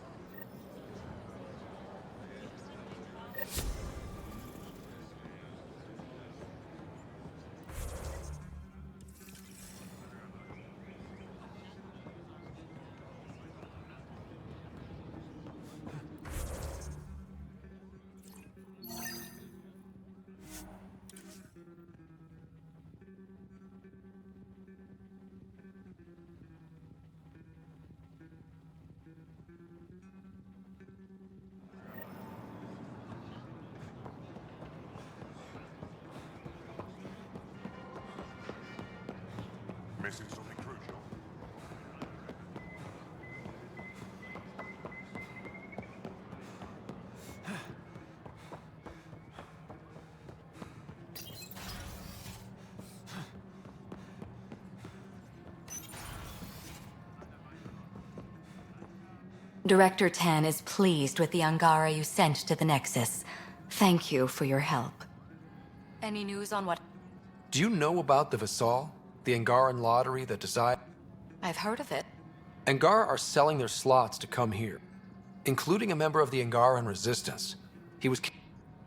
missing something crucial? Director Tan is pleased with the Angara you sent to the Nexus. Thank you for your help. Any news on what... Do you know about the Vassal? The Angaran lottery that decide... I've heard of it. Angara are selling their slots to come here, including a member of the Angaran resistance. He was...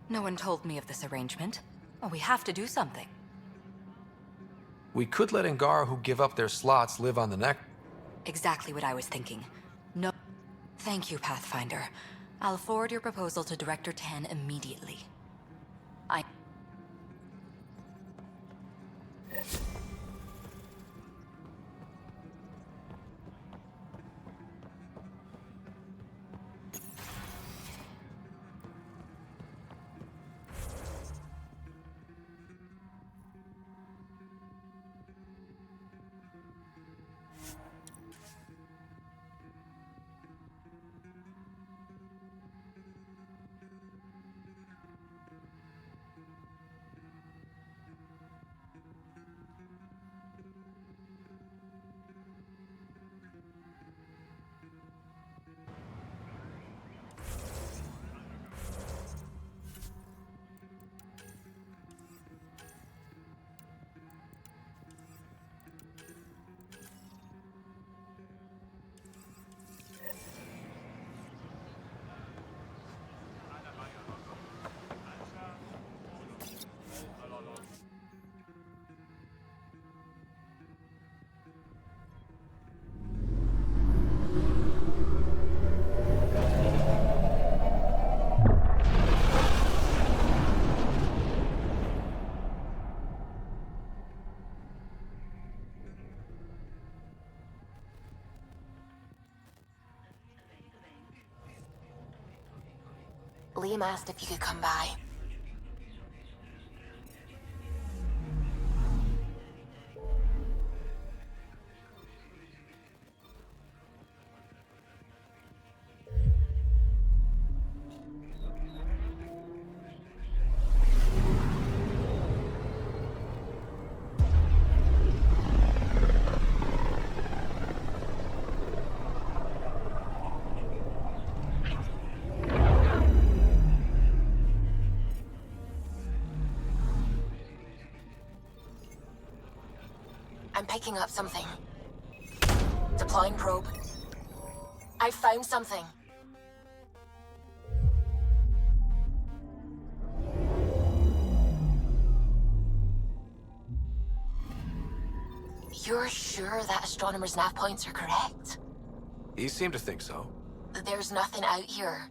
No one told me of this arrangement. Oh, we have to do something. We could let Angara who give up their slots live on the neck. Exactly what I was thinking. No... Thank you, Pathfinder. I'll forward your proposal to Director Tan immediately. Liam asked if you could come by. I'm picking up something. Deploying probe. I found something. You're sure that astronomer's nav points are correct? He seemed to think so. There's nothing out here.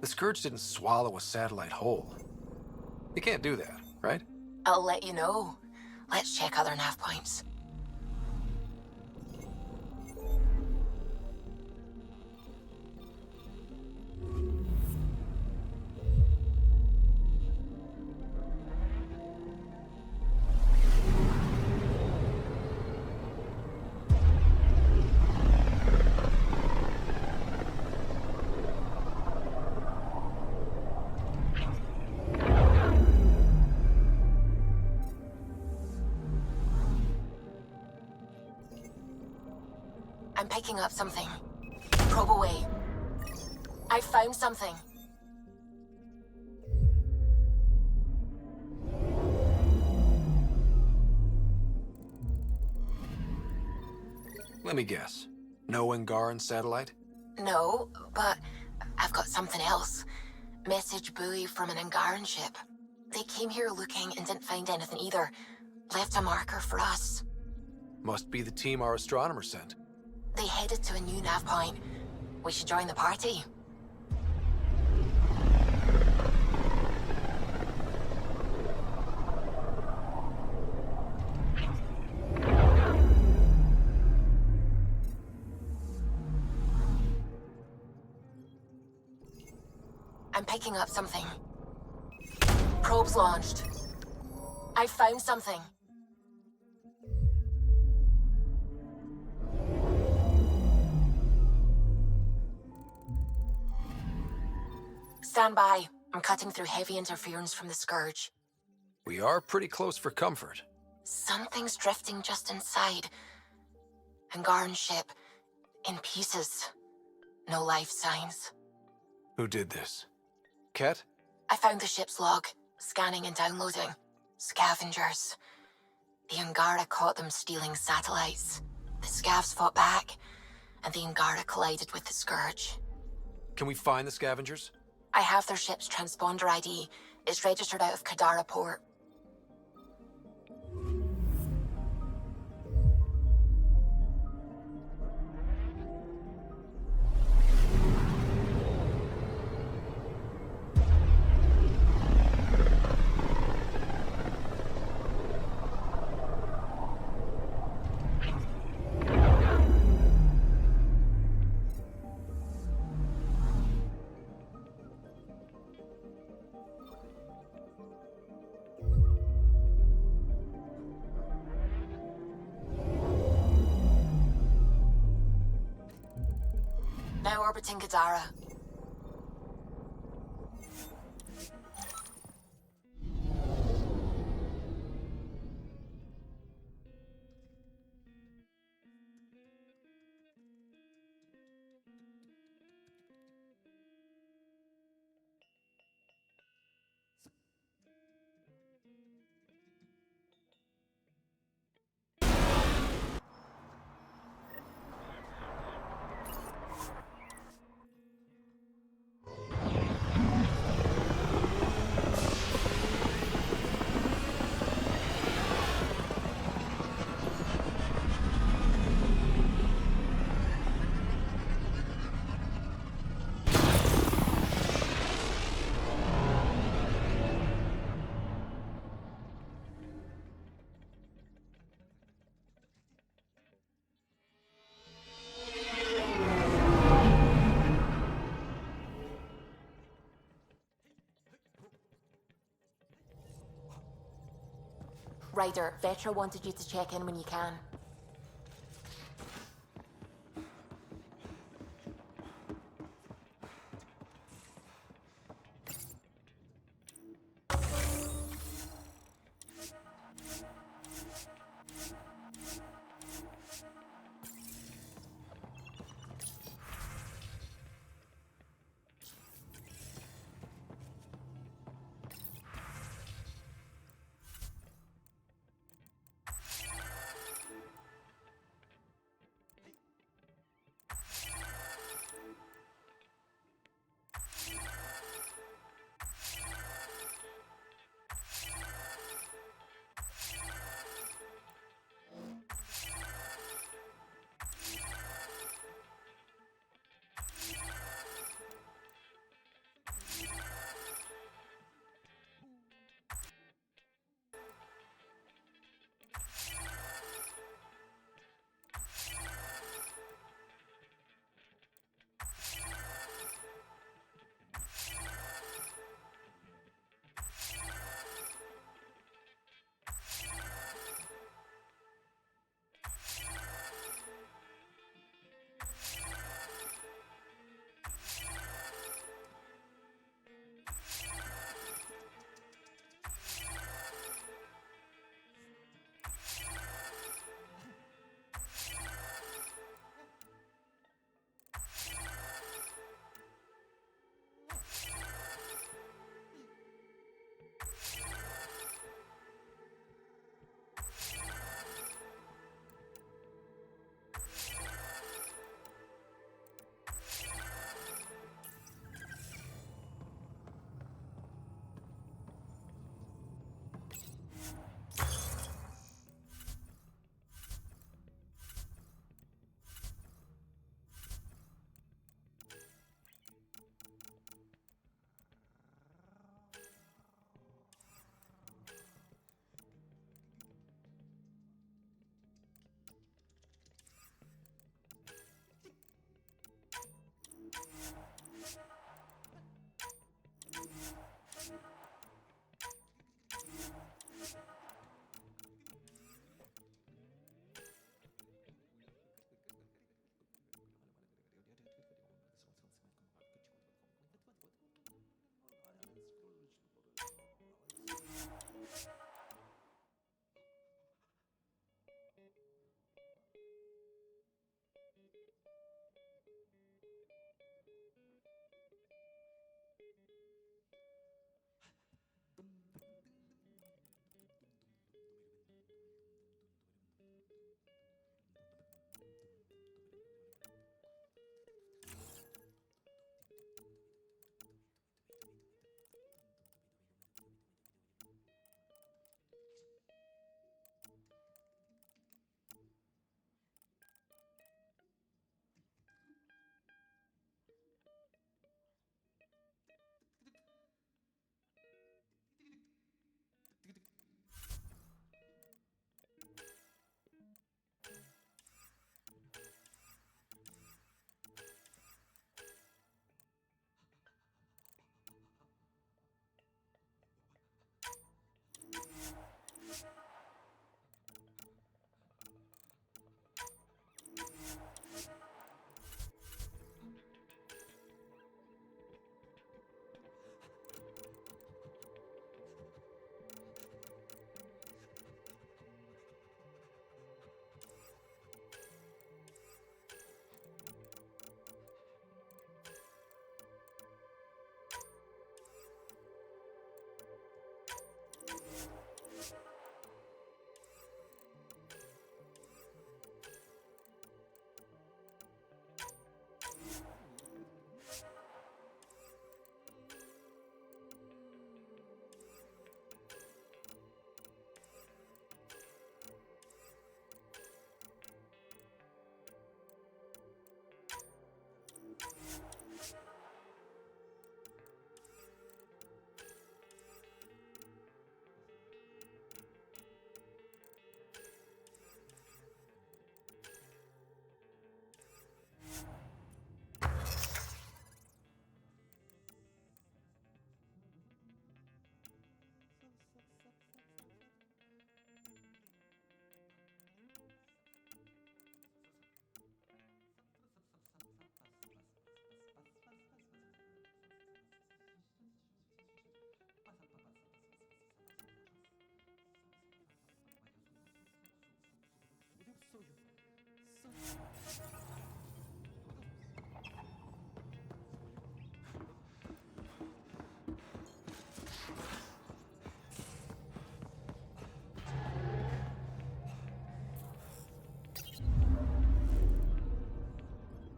The Scourge didn't swallow a satellite whole. You can't do that, right? I'll let you know. Let's check other nav points. I'm picking up something. Probe away. I found something. Let me guess. No Angaran satellite? No, but I've got something else. Message buoy from an Angaran ship. They came here looking and didn't find anything either. Left a marker for us. Must be the team our astronomer sent. They headed to a new nav point. We should join the party. I'm picking up something. Probes launched. I found something. Stand by. I'm cutting through heavy interference from the Scourge. We are pretty close for comfort. Something's drifting just inside. Angaran ship. In pieces. No life signs. Who did this? Ket? I found the ship's log. Scanning and downloading. Scavengers. The Angara caught them stealing satellites. The Scavs fought back, and the Angara collided with the Scourge. Can we find the scavengers? I have their ship's transponder ID. It's registered out of Kadara port. Now orbiting Kadara. Ryder, Vetra wanted you to check in when you can.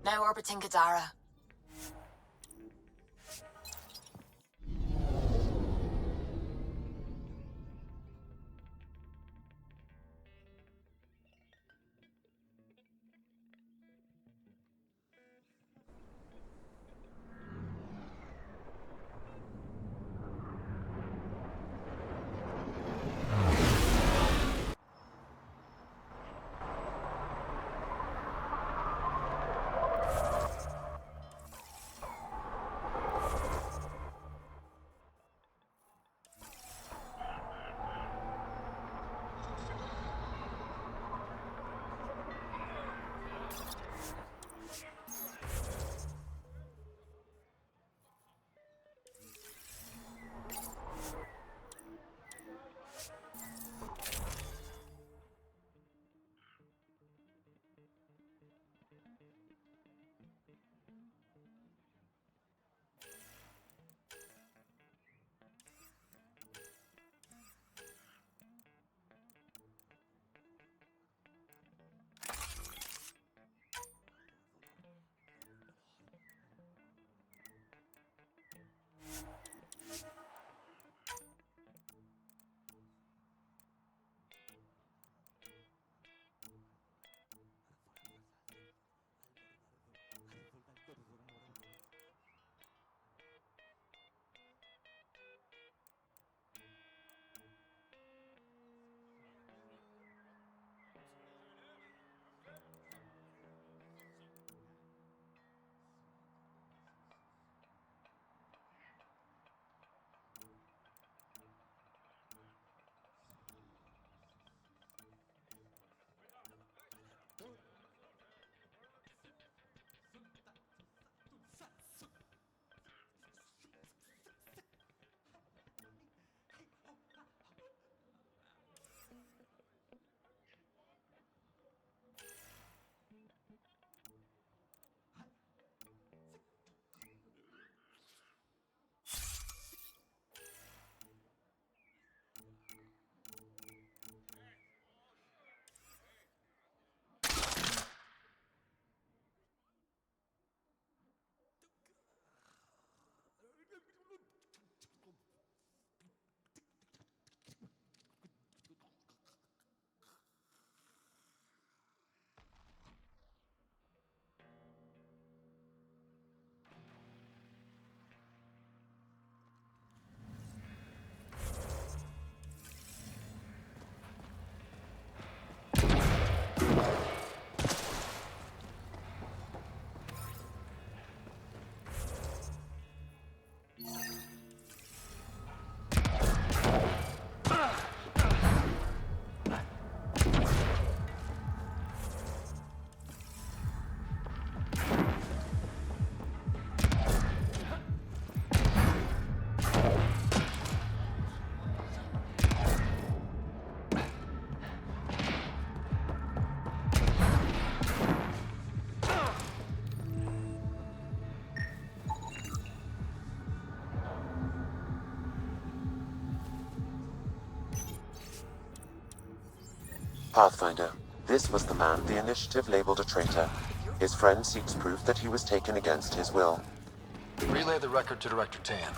Now orbiting Gadara. Pathfinder. This was the man the initiative labeled a traitor. His friend seeks proof that he was taken against his will. Relay the record to Director Tan.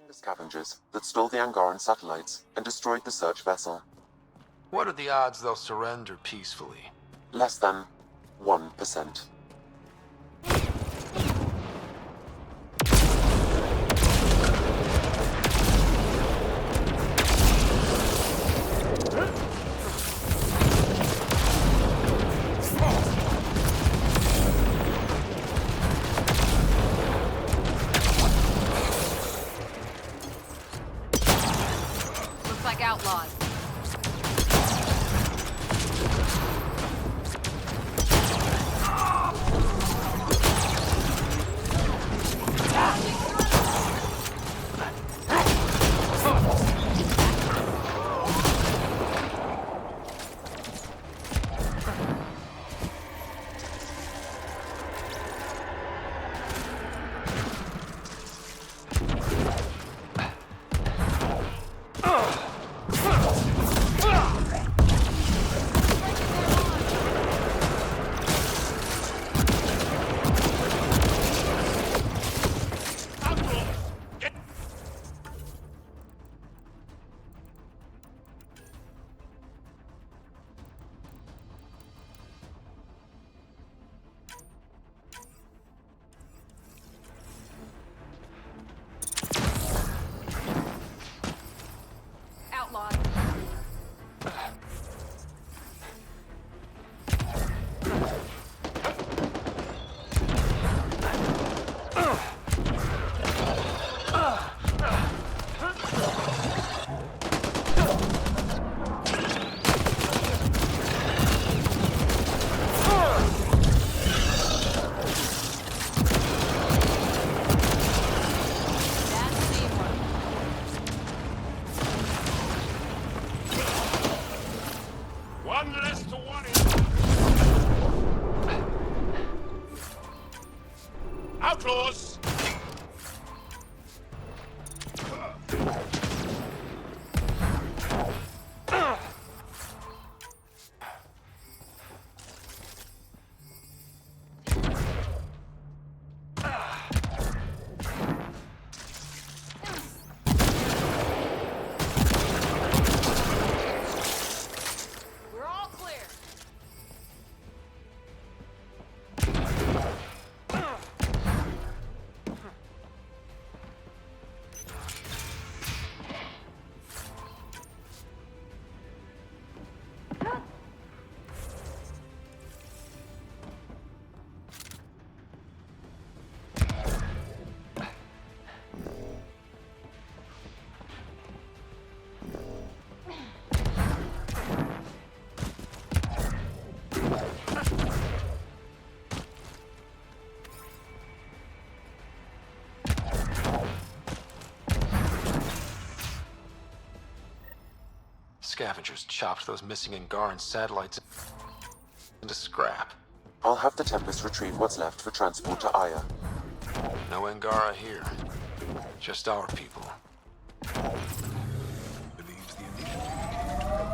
The scavengers that stole the Angaran satellites and destroyed the search vessel. What are the odds they'll surrender peacefully? Less than 1%. Outlaws. claws! We're all clear. Scavengers chopped those missing Angaran satellites into scrap. I'll have the Tempest retrieve what's left for transport to Aya. No Angara here. Just our people. Believes the initiative came to him.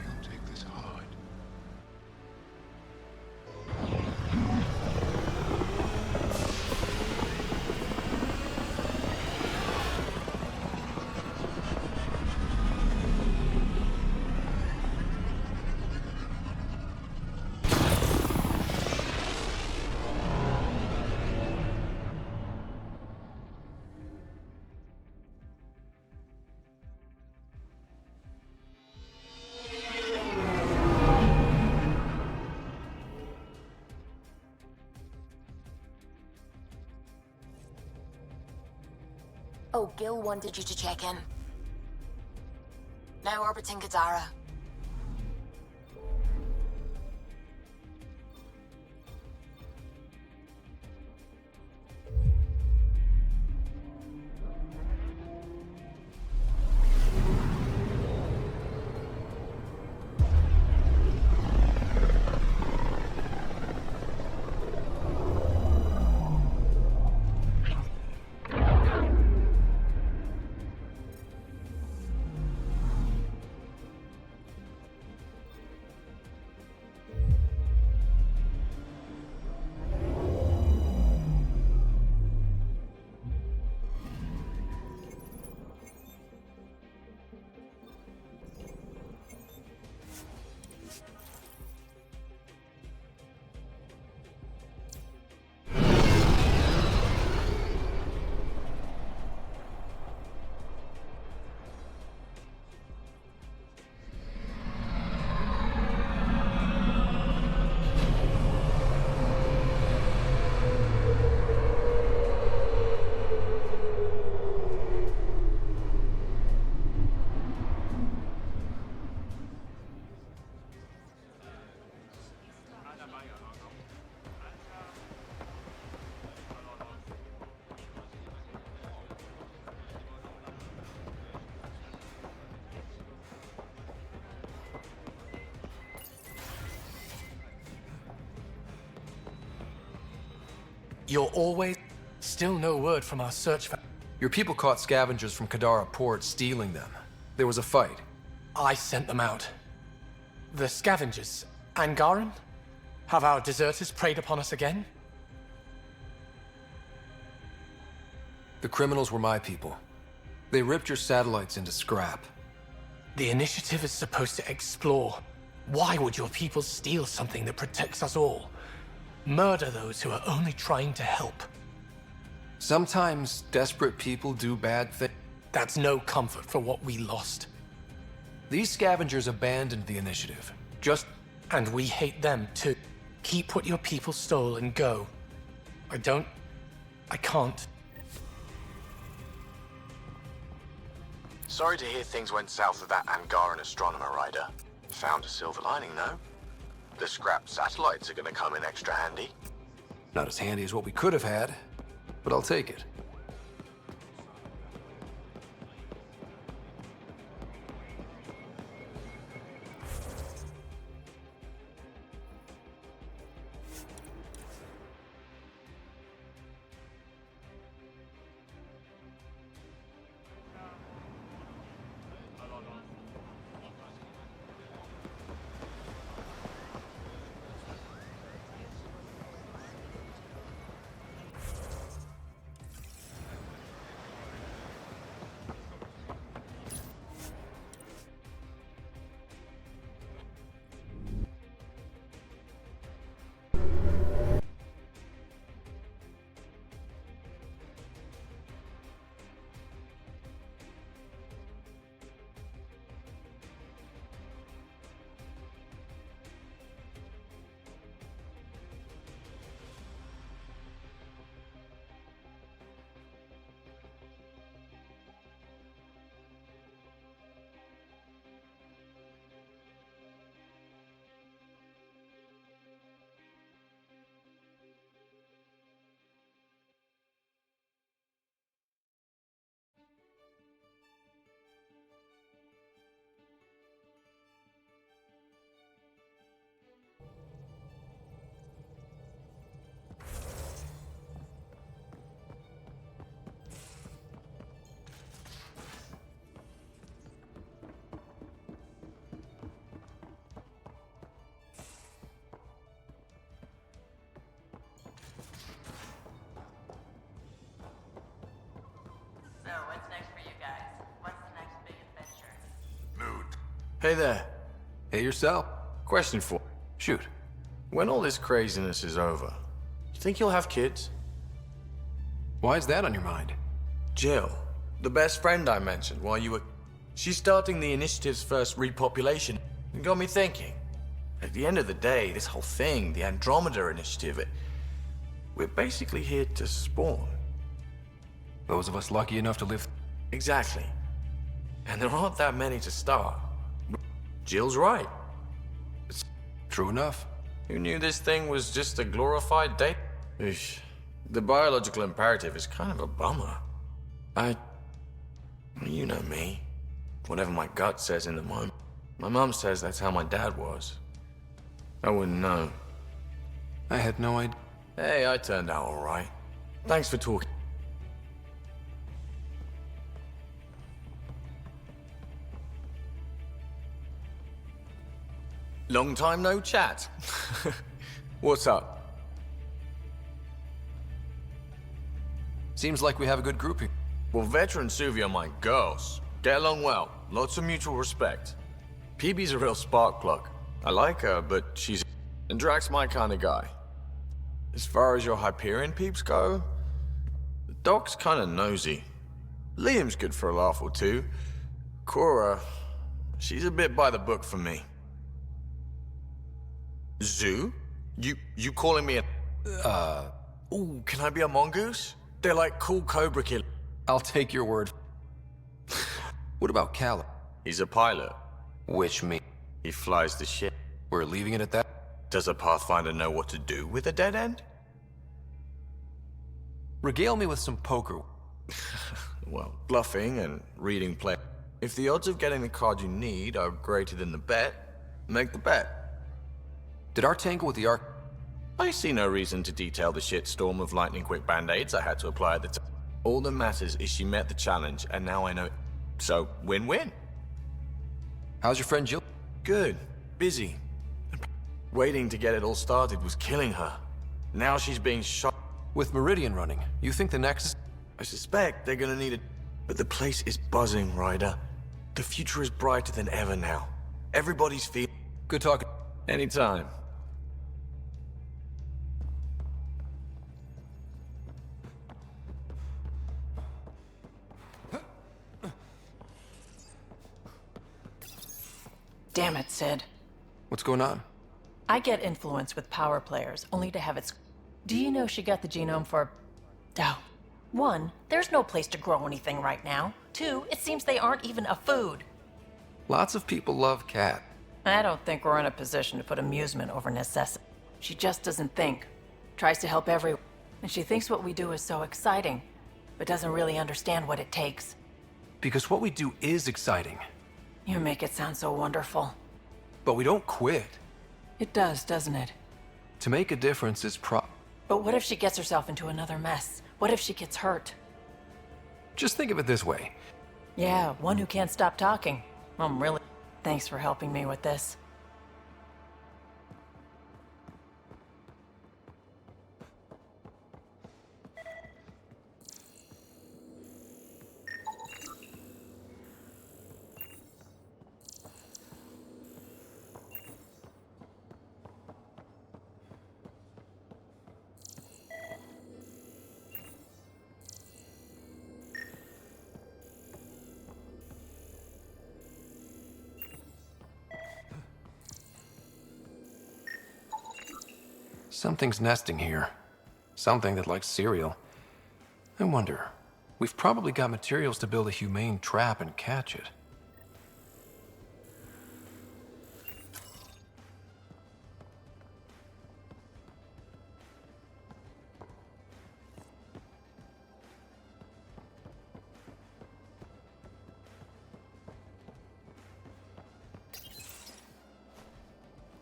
He'll take this hard. Oh, Gil wanted you to check in. Now orbiting Kadara. You're always... Still no word from our search for... Your people caught scavengers from Kadara port stealing them. There was a fight. I sent them out. The scavengers. Angaran? Have our deserters preyed upon us again? The criminals were my people. They ripped your satellites into scrap. The initiative is supposed to explore. Why would your people steal something that protects us all? Murder those who are only trying to help. Sometimes desperate people do bad things. That's no comfort for what we lost. These scavengers abandoned the initiative. And we hate them too. Keep what your people stole and go. I can't. Sorry to hear things went south with that Angaran astronomer rider. Found a silver lining, though. The scrap satellites are gonna come in extra handy. Not as handy as what we could have had, but I'll take it. Hey there. Hey yourself. Question for... Shoot. When all this craziness is over, you think you'll have kids? Why is that on your mind? Jill, the best friend I mentioned while you were... She's starting the initiative's first repopulation. It got me thinking. At the end of the day, this whole thing, the Andromeda Initiative, we're basically here to spawn. Those of us lucky enough to live... Exactly. And there aren't that many to start. Jill's right. It's true enough. Who knew this thing was just a glorified date? Eesh. The biological imperative is kind of a bummer. You know me. Whatever my gut says in the moment. My mom says that's how my dad was. I wouldn't know. I had no idea. Hey, I turned out all right. Thanks for talking. Long time no chat. What's up? Seems like we have a good grouping. Well, veteran Suvi are my girls. Get along well. Lots of mutual respect. PB's a real spark plug. I like her, but she's... And Drax's my kind of guy. As far as your Hyperion peeps go, the Doc's kind of nosy. Liam's good for a laugh or two. Cora, she's a bit by the book for me. Zoo? You calling me a... Ooh, can I be a mongoose? They're like cool cobra kill. I'll take your word. What about Callum? He's a pilot. Which means... He flies the ship. We're leaving it at that? Does a Pathfinder know what to do with a dead end? Regale me with some poker. Well, bluffing and reading play. If the odds of getting the card you need are greater than the bet, make the bet. Did our tangle with the Ark... I see no reason to detail the shitstorm of lightning-quick band-aids I had to apply at the time. All that matters is she met the challenge, and now I know it. So, win-win. How's your friend Jill? Good. Busy. Waiting to get it all started was killing her. Now she's being shot. With Meridian running, you think the Nexus... I suspect they're gonna need it. But the place is buzzing, Ryder. The future is brighter than ever now. Everybody's feeling... Good talking. Anytime. Damn it, Sid. What's going on? I get influence with power players, only to have it... Do you know she got the genome for... Oh. 1, there's no place to grow anything right now. 2, it seems they aren't even a food. Lots of people love cat. I don't think we're in a position to put amusement over necessity. She just doesn't think. Tries to help everyone. And she thinks what we do is so exciting, but doesn't really understand what it takes. Because what we do is exciting. You make it sound so wonderful. But we don't quit. It does, doesn't it? To make a difference is But what if she gets herself into another mess? What if she gets hurt? Just think of it this way. Yeah, one who can't stop talking. Really... Thanks for helping me with this. Something's nesting here. Something that likes cereal. I wonder, we've probably got materials to build a humane trap and catch it.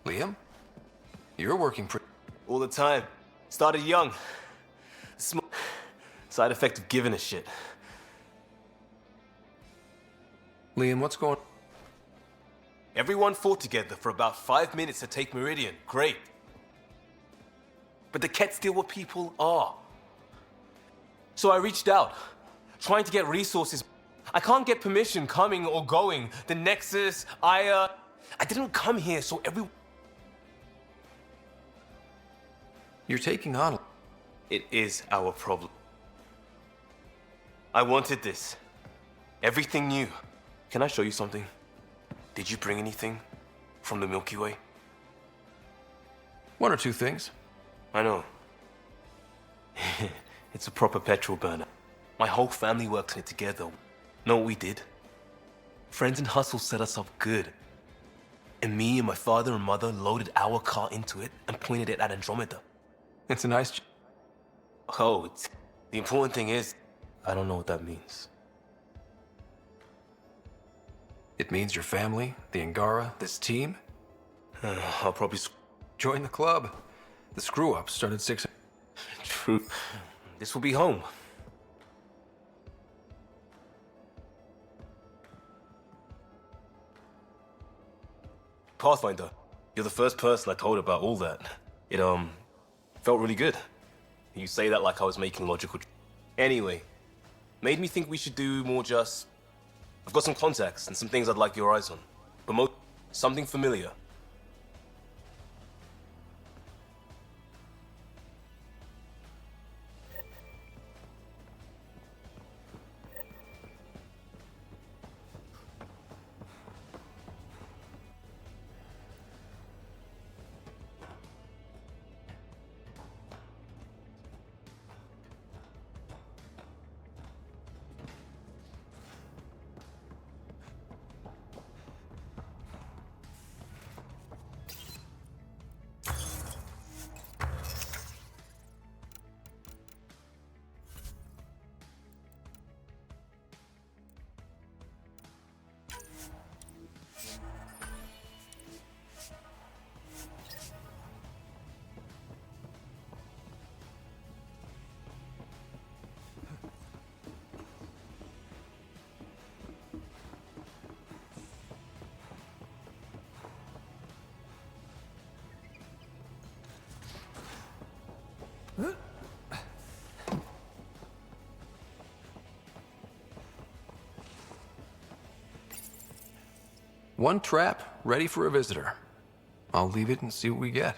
Liam? You're working pretty... All the time. Started young. Side effect of giving a shit. Liam, what's going... Everyone fought together for about 5 minutes to take Meridian. Great. But the Ket still what people are. So I reached out, trying to get resources. I can't get permission coming or going. The Nexus, I didn't come here, so You're taking on... It is our problem. I wanted this. Everything new. Can I show you something? Did you bring anything from the Milky Way? One or two things. I know. It's a proper petrol burner. My whole family worked on it together. Know what we did? Friends and Hustle set us up good. And me and my father and mother loaded our car into it and pointed it at Andromeda. It's a nice... Oh, the important thing is, I don't know what that means. It means your family, the Angara, this team? I'll probably... Join the club. The screw-ups started 6... True. This will be home. Pathfinder, you're the first person I told about all that. It, felt really good. You say that like I was making logical... Anyway, made me think we should do more just... I've got some contacts and some things I'd like your eyes on. But something familiar. One trap, ready for a visitor. I'll leave it and see what we get.